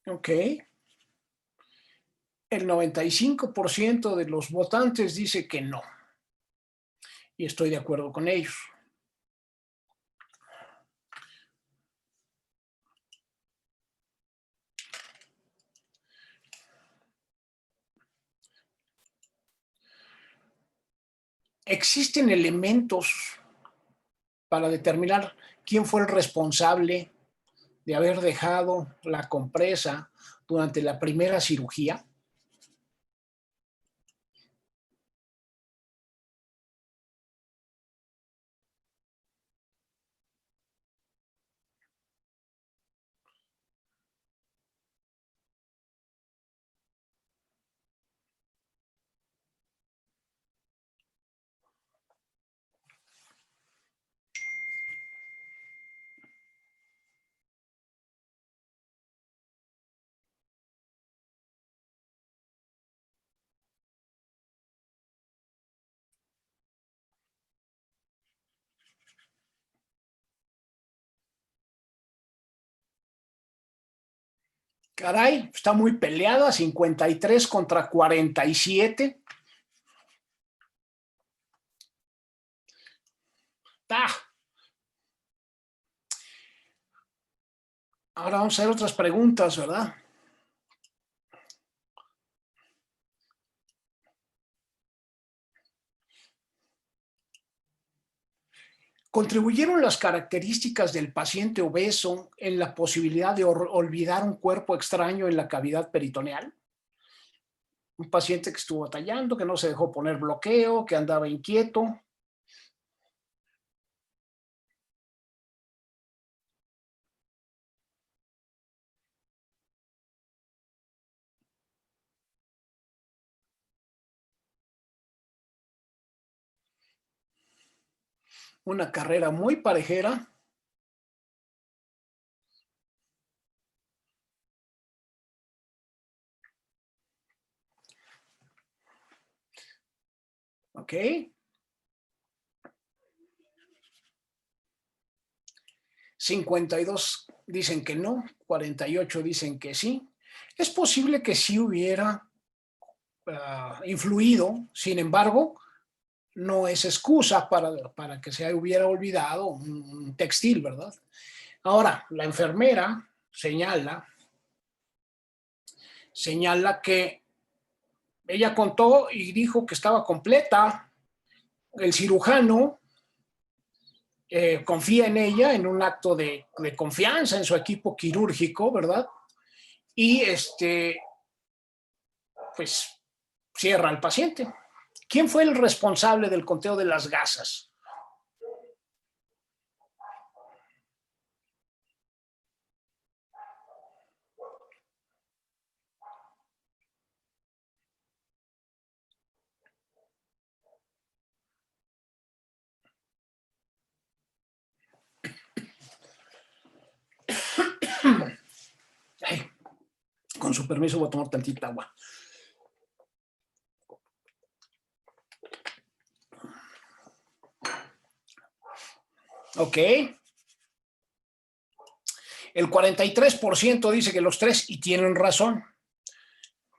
Ok. El 95% de los votantes dice que no. Y estoy de acuerdo con ellos. ¿Existen elementos para determinar quién fue el responsable de haber dejado la compresa durante la primera cirugía? Caray, está muy peleada, 53 contra 47. ¡Ah! Ahora vamos a hacer otras preguntas, ¿verdad? ¿Contribuyeron las características del paciente obeso en la posibilidad de olvidar un cuerpo extraño en la cavidad peritoneal? Un paciente que estuvo batallando, que no se dejó poner bloqueo, que andaba inquieto. Una carrera muy parejera. Ok. 52 dicen que no, 48 dicen que sí. Es posible que sí hubiera influido, sin embargo, no es excusa para que se hubiera olvidado un textil, ¿verdad? Ahora, la enfermera señala que ella contó y dijo que estaba completa. El cirujano confía en ella en un acto de confianza en su equipo quirúrgico, ¿verdad? Y pues cierra al paciente. ¿Quién fue el responsable del conteo de las gasas? Ay, con su permiso voy a tomar tantita agua. Ok. El 43% dice que los tres y tienen razón.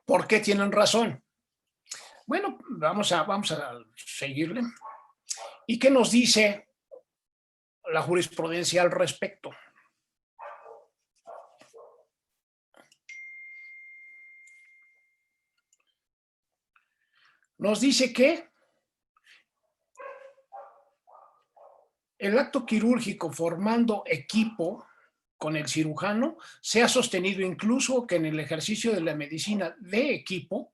¿Por qué tienen razón? Bueno, vamos a seguirle. ¿Y qué nos dice la jurisprudencia al respecto? Nos dice que el acto quirúrgico formando equipo con el cirujano se ha sostenido incluso que en el ejercicio de la medicina de equipo,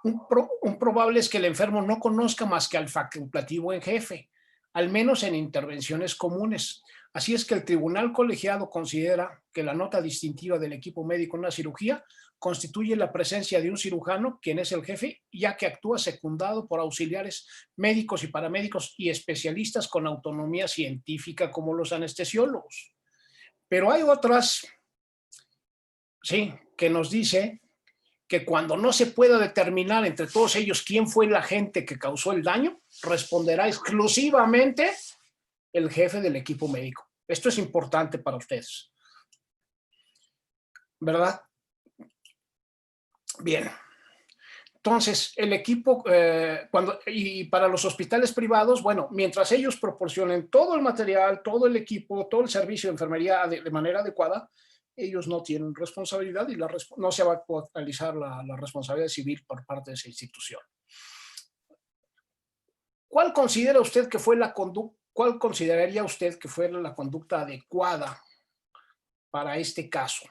un probable es que el enfermo no conozca más que al facultativo en jefe, al menos en intervenciones comunes. Así es que el tribunal colegiado considera que la nota distintiva del equipo médico en una cirugía constituye la presencia de un cirujano, quien es el jefe, ya que actúa secundado por auxiliares médicos y paramédicos y especialistas con autonomía científica como los anestesiólogos. Pero hay otras, sí, que nos dice que cuando no se pueda determinar entre todos ellos quién fue el agente que causó el daño, responderá exclusivamente el jefe del equipo médico. Esto es importante para ustedes. ¿verdad? Bien. Entonces, el equipo, y para los hospitales privados, bueno, mientras ellos proporcionen todo el material, todo el equipo, todo el servicio de enfermería de manera adecuada, ellos no tienen responsabilidad y no se va a realizar la responsabilidad civil por parte de esa institución. ¿Cuál considera usted que fue cuál consideraría usted que fue la conducta adecuada para este caso?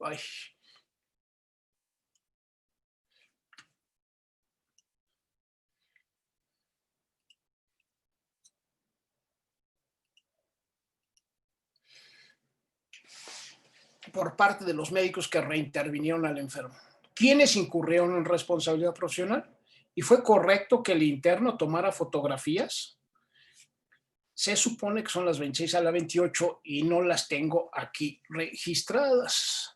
Ay. Por parte de los médicos que reintervinieron al enfermo. ¿Quiénes incurrieron en responsabilidad profesional? ¿Y fue correcto que el interno tomara fotografías? Se supone que son las 26 a las 28 y no las tengo aquí registradas.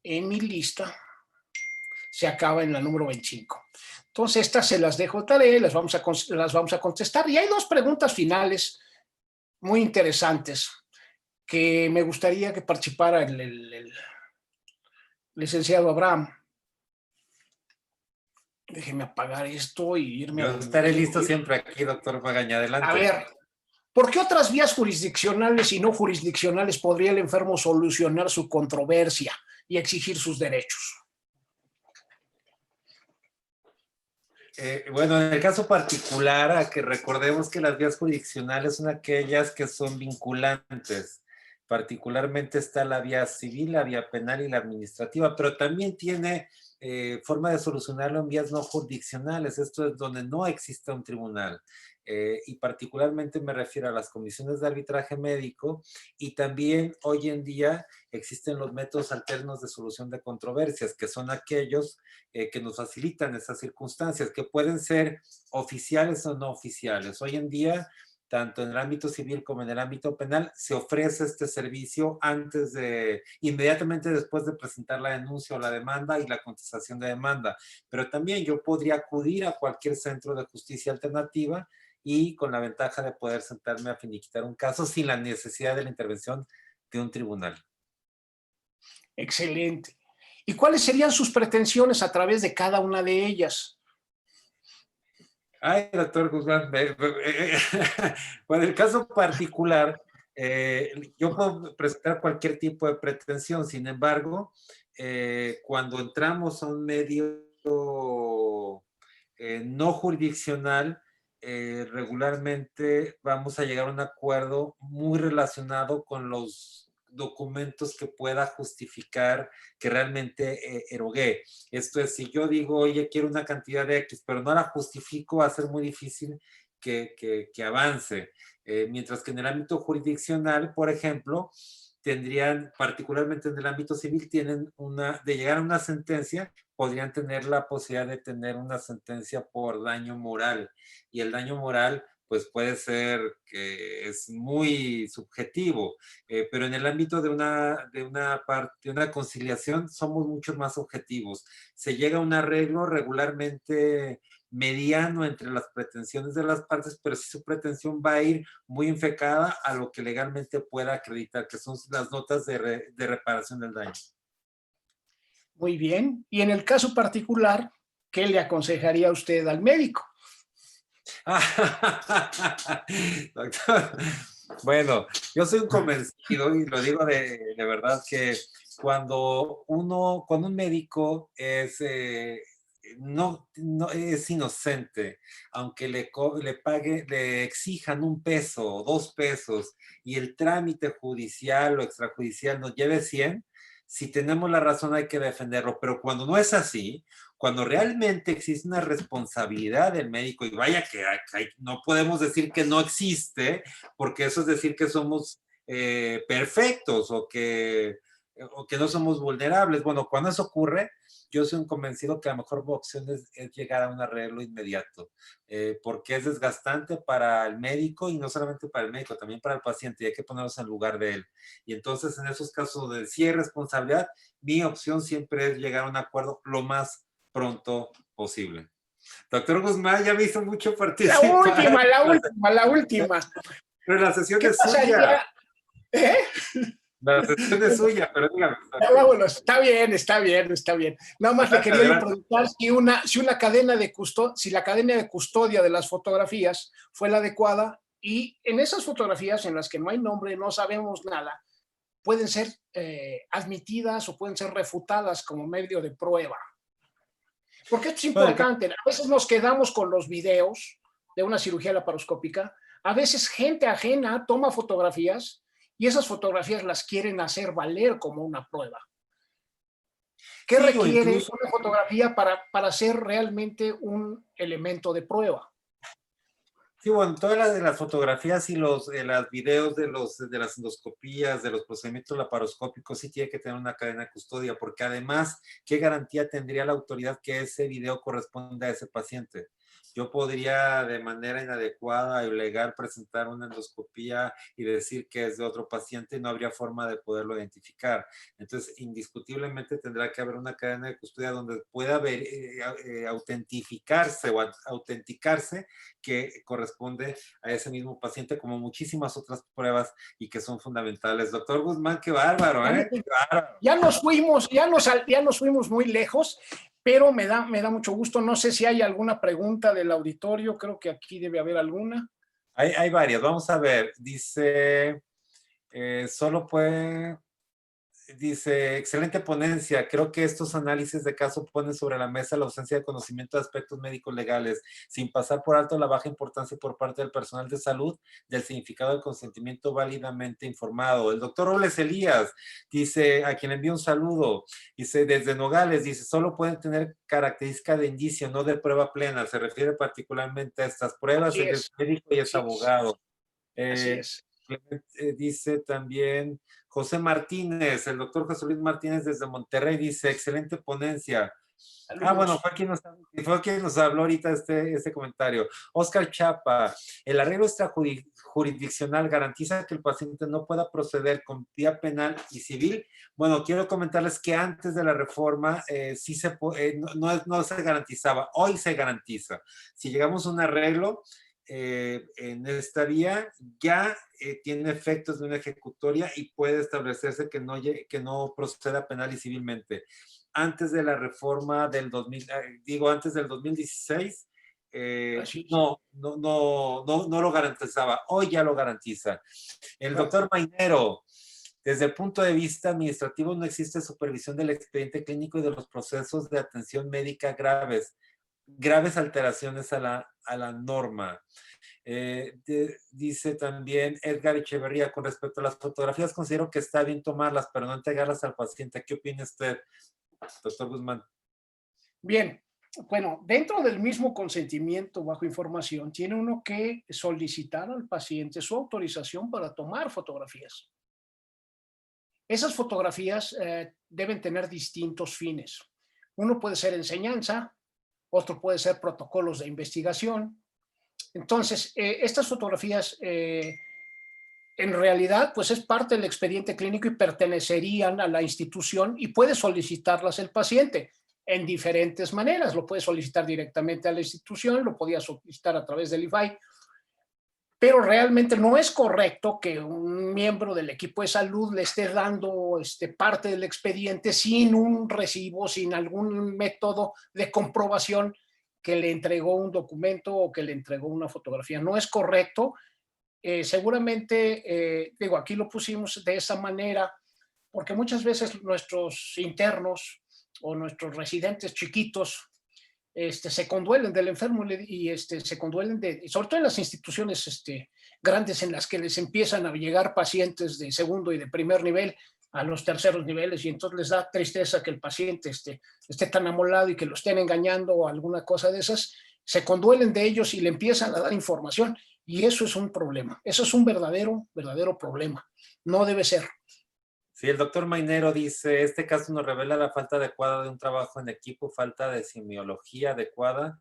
En mi lista se acaba en la número 25. Entonces, estas se las dejo de tarea y las vamos a contestar. Y hay dos preguntas finales muy interesantes que me gustaría que participara el licenciado Abraham. Déjeme apagar esto y irme Yo estaré listo siempre aquí, doctor Magaña. Adelante. A ver, ¿por qué otras vías jurisdiccionales y no jurisdiccionales podría el enfermo solucionar su controversia y exigir sus derechos? Bueno, en el caso particular, a que recordemos que las vías jurisdiccionales son aquellas que son vinculantes. Particularmente está la vía civil, la vía penal y la administrativa, pero también tiene forma de solucionarlo en vías no jurisdiccionales. Esto es donde no existe un tribunal. Y particularmente me refiero a las comisiones de arbitraje médico, y también hoy en día existen los métodos alternos de solución de controversias, que son aquellos que nos facilitan esas circunstancias, que pueden ser oficiales o no oficiales. Hoy en día, tanto en el ámbito civil como en el ámbito penal, se ofrece este servicio inmediatamente después de presentar la denuncia o la demanda y la contestación de demanda. Pero también yo podría acudir a cualquier centro de justicia alternativa y con la ventaja de poder sentarme a finiquitar un caso sin la necesidad de la intervención de un tribunal. Excelente. ¿Y cuáles serían sus pretensiones a través de cada una de ellas? Ay, doctor Guzmán, bueno, el caso particular, yo puedo presentar cualquier tipo de pretensión. Sin embargo, cuando entramos a un medio no jurisdiccional, regularmente vamos a llegar a un acuerdo muy relacionado con los documentos que pueda justificar que realmente erogué. Esto es, si yo digo, oye, quiero una cantidad de X, pero no la justifico, va a ser muy difícil que avance. Mientras que en el ámbito jurisdiccional, por ejemplo, tendrían, particularmente en el ámbito civil, de llegar a una sentencia, podrían tener la posibilidad de tener una sentencia por daño moral. Y el daño moral, pues puede ser que es muy subjetivo, pero en el ámbito de una conciliación somos mucho más objetivos. Se llega a un arreglo regularmente mediano entre las pretensiones de las partes, pero si su pretensión va a ir muy enfocada a lo que legalmente pueda acreditar, que son las notas de reparación del daño. Muy bien. Y en el caso particular, ¿qué le aconsejaría usted al médico? Doctor, bueno, yo soy un convencido y lo digo de verdad que cuando un médico no es inocente, aunque le exijan 1 peso o 2 pesos y el trámite judicial o extrajudicial nos lleve 100, si tenemos la razón hay que defenderlo, pero cuando no es así, cuando realmente existe una responsabilidad del médico, y vaya que no podemos decir que no existe, porque eso es decir que somos perfectos o que no somos vulnerables. Bueno, cuando eso ocurre, yo soy un convencido que la mejor opción es llegar a un arreglo inmediato, porque es desgastante para el médico y no solamente para el médico, también para el paciente, y hay que ponernos en lugar de él. Y entonces en esos casos de sí hay responsabilidad, mi opción siempre es llegar a un acuerdo lo más pronto posible. Doctor Guzmán, ya me hizo mucho La participar. última, la última, la última. Pero la sesión ¿Qué es suya. pasaría? ¿Eh? La sesión es suya, pero dígame. Vámonos, está bien, está bien, está bien. Nada más le Adelante, quería yo adelante. preguntar si la cadena de custodia de las fotografías fue la adecuada y en esas fotografías en las que no hay nombre, no sabemos nada, pueden ser admitidas o pueden ser refutadas como medio de prueba. Porque esto es Bueno, importante. A veces nos quedamos con los videos de una cirugía laparoscópica. A veces gente ajena toma fotografías y esas fotografías las quieren hacer valer como una prueba. ¿Qué sí, o requiere incluso una fotografía para ser realmente un elemento de prueba? sí, bueno, todas las fotografías y los videos de las endoscopías, de los procedimientos laparoscópicos, sí tiene que tener una cadena de custodia, porque además, ¿qué garantía tendría la autoridad que ese video corresponde a ese paciente? Yo podría de manera inadecuada o ilegal presentar una endoscopía y decir que es de otro paciente y no habría forma de poderlo identificar. Entonces, indiscutiblemente tendrá que haber una cadena de custodia donde pueda autentificarse o autenticarse que corresponde a ese mismo paciente, como muchísimas otras pruebas y que son fundamentales. Doctor Guzmán, qué bárbaro, ¿eh? Qué bárbaro. Ya nos fuimos muy lejos, pero me da mucho gusto. No sé si hay alguna pregunta del auditorio, creo que aquí debe haber alguna. Hay varias, vamos a ver. Dice, solo puede... Dice, excelente ponencia. Creo que estos análisis de caso ponen sobre la mesa la ausencia de conocimiento de aspectos médicos legales, sin pasar por alto la baja importancia por parte del personal de salud del significado del consentimiento válidamente informado. El doctor Robles Elías dice, a quien envío un saludo, dice, desde Nogales, dice, solo pueden tener característica de indicio, no de prueba plena. Se refiere particularmente a estas pruebas. Así Él es es, médico y es así es, abogado. así Eh, es. dice también José Martínez, el doctor José Luis Martínez desde Monterrey, dice, excelente ponencia. Ah, bueno, Saludos. fue quien nos habló ahorita este comentario. Oscar Chapa, el arreglo extrajurisdiccional garantiza que el paciente no pueda proceder con vía penal y civil. Bueno, quiero comentarles que antes de la reforma sí no se garantizaba, hoy se garantiza. Si llegamos a un arreglo, en esta vía ya tiene efectos de una ejecutoria y puede establecerse que no proceda penal y civilmente. Antes de la reforma del 2000, antes del 2016, Así es. no lo garantizaba. Hoy ya lo garantiza. El Bueno, doctor Mainero, desde el punto de vista administrativo, no existe supervisión del expediente clínico y de los procesos de atención médica graves alteraciones a la norma. Dice también Edgar Echeverría, con respecto a las fotografías, considero que está bien tomarlas, pero no entregarlas al paciente. ¿Qué opina usted, doctor Guzmán? bien. Bueno, dentro del mismo consentimiento bajo información, tiene uno que solicitar al paciente su autorización para tomar fotografías. Esas fotografías deben tener distintos fines. Uno puede ser enseñanza, otro puede ser protocolos de investigación. Entonces, estas fotografías en realidad pues es parte del expediente clínico y pertenecerían a la institución y puede solicitarlas el paciente en diferentes maneras. Lo puede solicitar directamente a la institución, lo podía solicitar a través del IFAI, pero realmente no es correcto que un miembro del equipo de salud le esté dando parte del expediente sin un recibo, sin algún método de comprobación que le entregó un documento o que le entregó una fotografía. No es correcto. Seguramente, aquí lo pusimos de esa manera, porque muchas veces nuestros internos o nuestros residentes chiquitos se conduelen del enfermo y se conduelen sobre todo en las instituciones grandes en las que les empiezan a llegar pacientes de segundo y de primer nivel a los terceros niveles y entonces les da tristeza que el paciente esté tan amolado y que lo estén engañando o alguna cosa de esas, se conduelen de ellos y le empiezan a dar información y eso es un problema, eso es un verdadero problema, no debe ser. Sí, el doctor Mainero dice, este caso nos revela la falta adecuada de un trabajo en equipo, falta de semiología adecuada,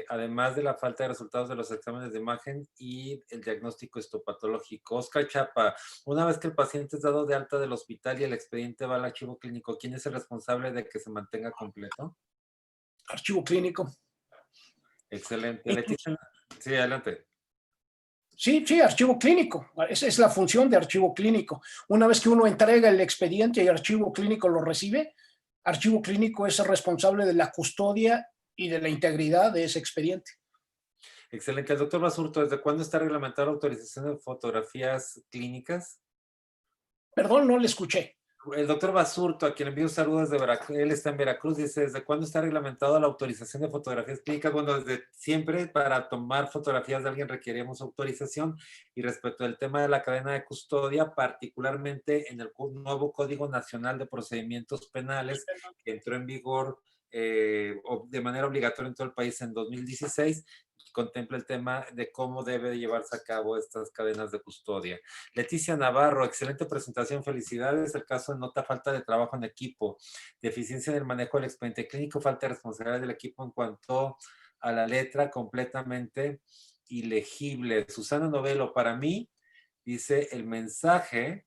además de la falta de resultados de los exámenes de imagen y el diagnóstico histopatológico. Oscar Chapa, una vez que el paciente es dado de alta del hospital y el expediente va al archivo clínico, ¿quién es el responsable de que se mantenga completo? Archivo clínico. Excelente. Leticia, sí, adelante. Sí, sí, archivo clínico. Esa es la función de archivo clínico. Una vez que uno entrega el expediente y archivo clínico lo recibe, archivo clínico es el responsable de la custodia y de la integridad de ese expediente. Excelente. El doctor Basurto, ¿desde cuándo está reglamentada la autorización de fotografías clínicas? Perdón, no le escuché. El doctor Basurto, a quien envío saludos de Veracruz, él está en Veracruz, dice, ¿desde cuándo está reglamentado la autorización de fotografías clínicas? Bueno, desde siempre para tomar fotografías de alguien requeríamos autorización y respecto al tema de la cadena de custodia, particularmente en el nuevo Código Nacional de Procedimientos Penales que entró en vigor de manera obligatoria en todo el país en 2016, contempla el tema de cómo debe llevarse a cabo estas cadenas de custodia. Leticia Navarro, excelente presentación, felicidades. El caso nota falta de trabajo en equipo, deficiencia en el manejo del expediente clínico, falta de responsabilidad del equipo en cuanto a la letra, completamente ilegible. Susana Novelo, para mí, dice el mensaje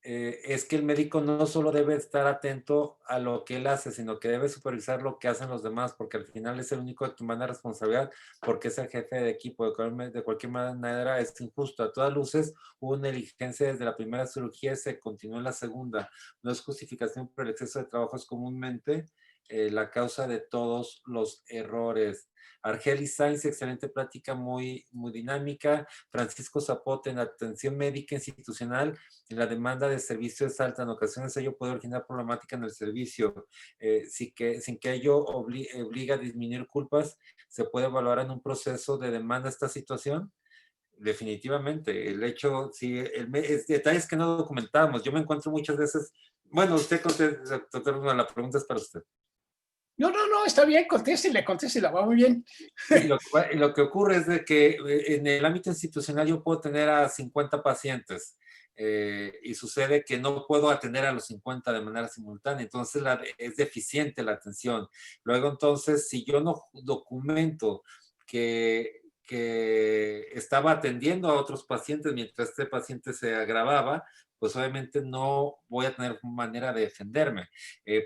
es que el médico no solo debe estar atento a lo que él hace, sino que debe supervisar lo que hacen los demás, porque al final es el único que manda responsabilidad, porque es el jefe de equipo. De cualquier manera es injusto. A todas luces hubo negligencia desde la primera cirugía y se continuó en la segunda. No es justificación, pero el exceso de trabajo es comúnmente la causa de todos los errores. Argeli Sainz, excelente plática, muy dinámica. Francisco Zapote, en atención médica institucional, en la demanda de servicio es alta. En ocasiones ello puede originar problemática en el servicio. Sin que ello obligue a disminuir culpas, ¿se puede evaluar en un proceso de demanda esta situación? Definitivamente. El hecho, sí, detalles que no documentamos. Yo me encuentro muchas veces, bueno, usted contesta, doctor, la pregunta es para usted. No, está bien, contéstela, va muy bien. Sí, lo que ocurre es de que en el ámbito institucional yo puedo tener a 50 pacientes y sucede que no puedo atender a los 50 de manera simultánea, entonces es deficiente la atención. Luego entonces, si yo no documento que estaba atendiendo a otros pacientes mientras este paciente se agravaba, pues obviamente no voy a tener manera de defenderme.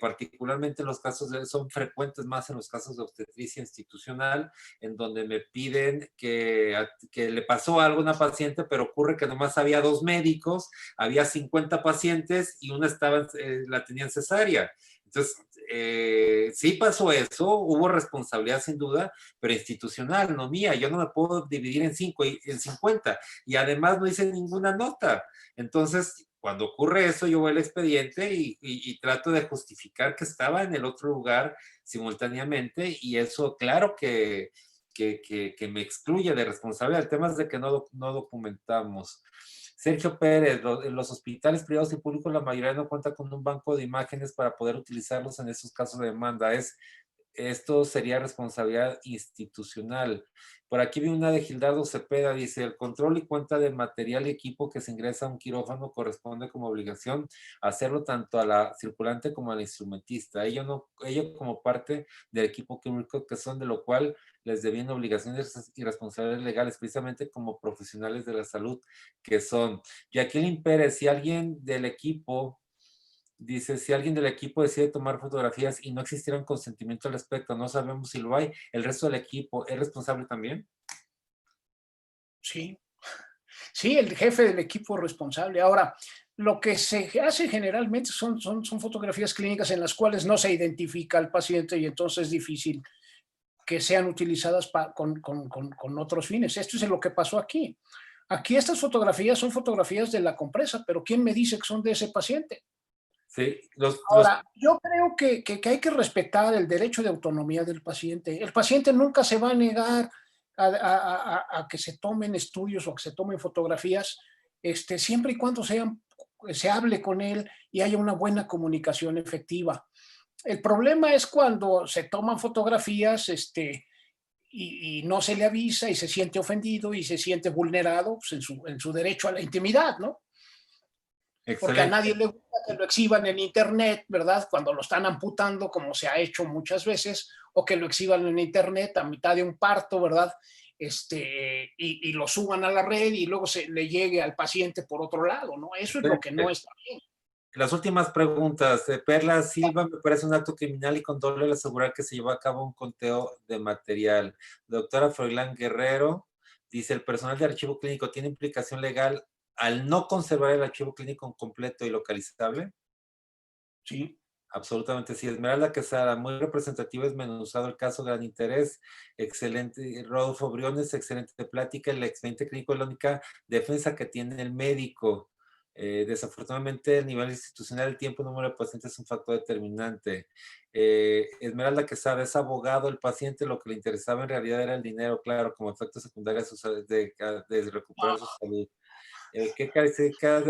Particularmente los casos, son frecuentes más en los casos de obstetricia institucional, en donde me piden que le pasó algo a una paciente, pero ocurre que nomás había 2 médicos, había 50 pacientes y una la tenían cesárea. Entonces, sí pasó eso, hubo responsabilidad sin duda, pero institucional, no mía. Yo no me puedo dividir en 50 y además no hice ninguna nota. Entonces, cuando ocurre eso, yo voy al expediente y trato de justificar que estaba en el otro lugar simultáneamente y eso, claro que me excluye de responsabilidad. El tema es de que no documentamos. Sergio Pérez, en los hospitales privados y públicos la mayoría no cuenta con un banco de imágenes para poder utilizarlos en esos casos de demanda. Esto sería responsabilidad institucional. Por aquí vi una de Gildardo Cepeda, dice, el control y cuenta del material y equipo que se ingresa a un quirófano corresponde como obligación hacerlo tanto a la circulante como al instrumentista. Ello como parte del equipo quirúrgico que son, de lo cual les debían obligaciones y responsabilidades legales, precisamente como profesionales de la salud que son. Jacqueline Pérez, si alguien del equipo dice, si alguien del equipo decide tomar fotografías y no existiera un consentimiento al respecto, no sabemos si lo hay, ¿el resto del equipo es responsable también? Sí, sí, el jefe del equipo responsable. Ahora, lo que se hace generalmente son fotografías clínicas en las cuales no se identifica al paciente y entonces es difícil que sean utilizadas con otros fines. Esto es lo que pasó aquí. Aquí estas fotografías son fotografías de la compresa, pero ¿quién me dice que son de ese paciente? Sí, Ahora, yo creo que hay que respetar el derecho de autonomía del paciente. El paciente nunca se va a negar a que se tomen estudios o que se tomen fotografías, siempre y cuando se hable con él y haya una buena comunicación efectiva. El problema es cuando se toman fotografías y no se le avisa y se siente ofendido y se siente vulnerado, pues, en su derecho a la intimidad, ¿no? porque a Excelente. nadie le gusta que lo exhiban en internet, ¿verdad? Cuando lo están amputando, como se ha hecho muchas veces, o que lo exhiban en internet a mitad de un parto, ¿verdad? Y lo suban a la red y luego se le llegue al paciente por otro lado, ¿no? Eso es lo que no Excelente. está bien. Las últimas preguntas. Perla Silva, me parece un acto criminal y condole al asegurar que se llevó a cabo un conteo de material. Doctora Froilán Guerrero dice, ¿el personal de archivo clínico tiene implicación legal al no conservar el archivo clínico completo y localizable? Sí. Absolutamente sí. Esmeralda Quesada, muy representativo, desmenuzado el caso, gran interés, excelente. Rodolfo Briones, excelente plática. El expediente clínico es la única defensa que tiene el médico. Desafortunadamente, el nivel institucional, el tiempo, el número de pacientes es un factor determinante. Esmeralda Quesada, es abogado, el paciente lo que le interesaba en realidad era el dinero, claro, como efecto secundario de recuperar su salud. ¿Qué características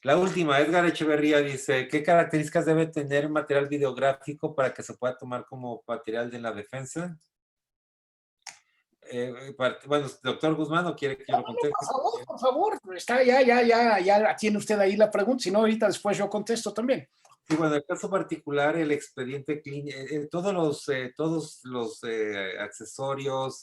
la última, Edgar Echeverría dice, ¿qué características debe tener un material videográfico para que se pueda tomar como material de la defensa? Bueno, doctor Guzmán, ¿no quiere que yo lo conteste? Por favor, está ya tiene usted ahí la pregunta, si no, ahorita después yo contesto también. Sí, bueno, en el caso particular, el expediente clínico, todos los accesorios,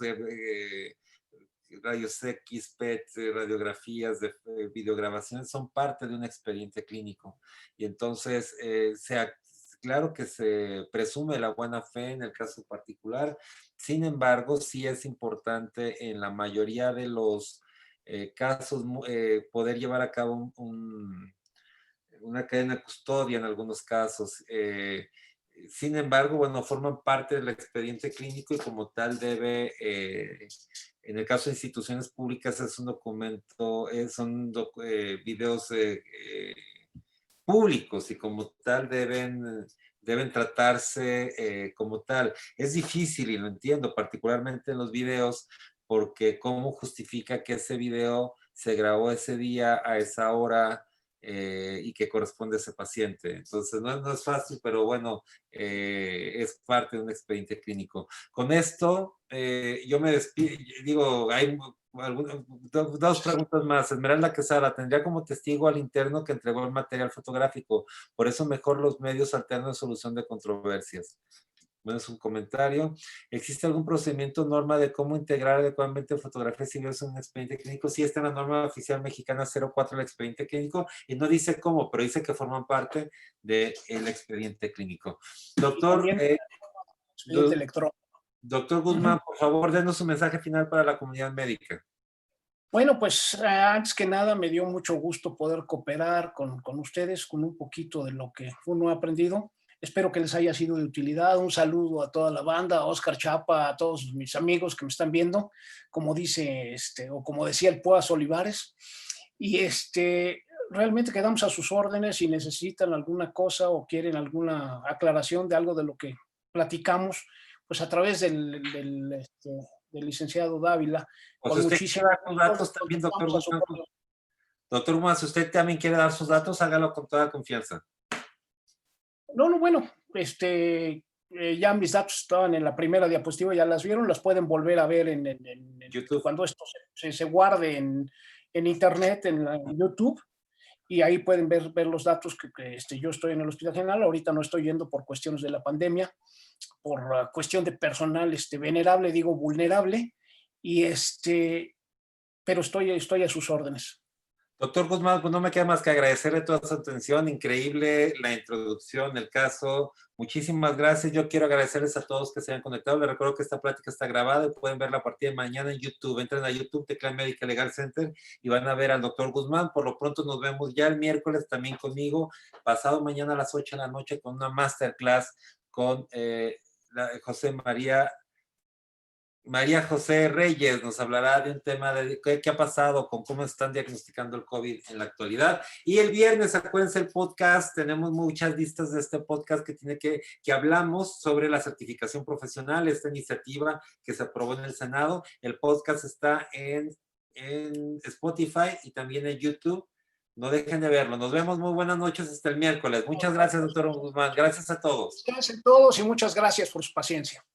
rayos X, PET, radiografías de videograbaciones son parte de un expediente clínico. Y entonces, claro que se presume la buena fe en el caso particular. Sin embargo, sí es importante en la mayoría de los casos poder llevar a cabo una cadena de custodia en algunos casos. Sin embargo, bueno, forman parte del expediente clínico y como tal debe, en el caso de instituciones públicas, es un documento, videos públicos y como tal deben tratarse como tal. Es difícil y lo entiendo, particularmente en los videos, porque cómo justifica que ese video se grabó ese día a esa hora y que corresponde a ese paciente. Entonces, no es fácil, pero bueno, es parte de un expediente clínico. Con esto, yo me despido, digo, hay dos preguntas más. Esmeralda Quesada, tendría como testigo al interno que entregó el material fotográfico, por eso mejor los medios alternos de solución de controversias. Bueno, es un comentario. ¿Existe algún procedimiento, norma de cómo integrar adecuadamente fotografías y videos en un expediente clínico? Sí, está en la norma oficial mexicana 04 del expediente clínico y no dice cómo, pero dice que forman parte del expediente clínico. Doctor, Expediente electrónico. doctor Guzmán, por favor, denos un mensaje final para la comunidad médica. Bueno, pues antes que nada me dio mucho gusto poder cooperar con ustedes, con un poquito de lo que uno ha aprendido. Espero que les haya sido de utilidad. Un saludo a toda la banda, a Oscar Chapa, a todos mis amigos que me están viendo, como dice, o como decía el Poas Olivares. Y realmente quedamos a sus órdenes si necesitan alguna cosa o quieren alguna aclaración de algo de lo que platicamos, pues a través del licenciado Dávila, Pues con usted quiere muchísimo dar sus gusto, datos también, doctor contestamos a su Guzmán. correo. Doctor Guzmán, si usted también quiere dar sus datos, hágalo con toda confianza. No, bueno, ya mis datos estaban en la primera diapositiva, ya las vieron, las pueden volver a ver YouTube. cuando esto se guarde en internet, en YouTube, y ahí pueden ver los datos que yo estoy en el Hospital General. Ahorita no estoy yendo por cuestiones de la pandemia, por cuestión de personal venerable, digo vulnerable, y pero estoy a sus órdenes. Doctor Guzmán, pues no me queda más que agradecerle toda su atención, increíble la introducción, el caso. Muchísimas gracias. Yo quiero agradecerles a todos que se hayan conectado. Les recuerdo que esta plática está grabada y pueden verla a partir de mañana en YouTube. Entren a YouTube, teclean Medical Legal Center y van a ver al doctor Guzmán. Por lo pronto nos vemos ya el miércoles también conmigo, pasado mañana a las 8 de la noche con una masterclass con José María José Reyes nos hablará de un tema de qué ha pasado con cómo están diagnosticando el COVID en la actualidad. Y el viernes, acuérdense el podcast, tenemos muchas listas de este podcast que hablamos sobre la certificación profesional, esta iniciativa que se aprobó en el Senado. El podcast está en Spotify y también en YouTube. No dejen de verlo. Nos vemos. Muy buenas noches hasta el miércoles. Muchas gracias, doctor Guzmán. Gracias a todos. Gracias a todos y muchas gracias por su paciencia.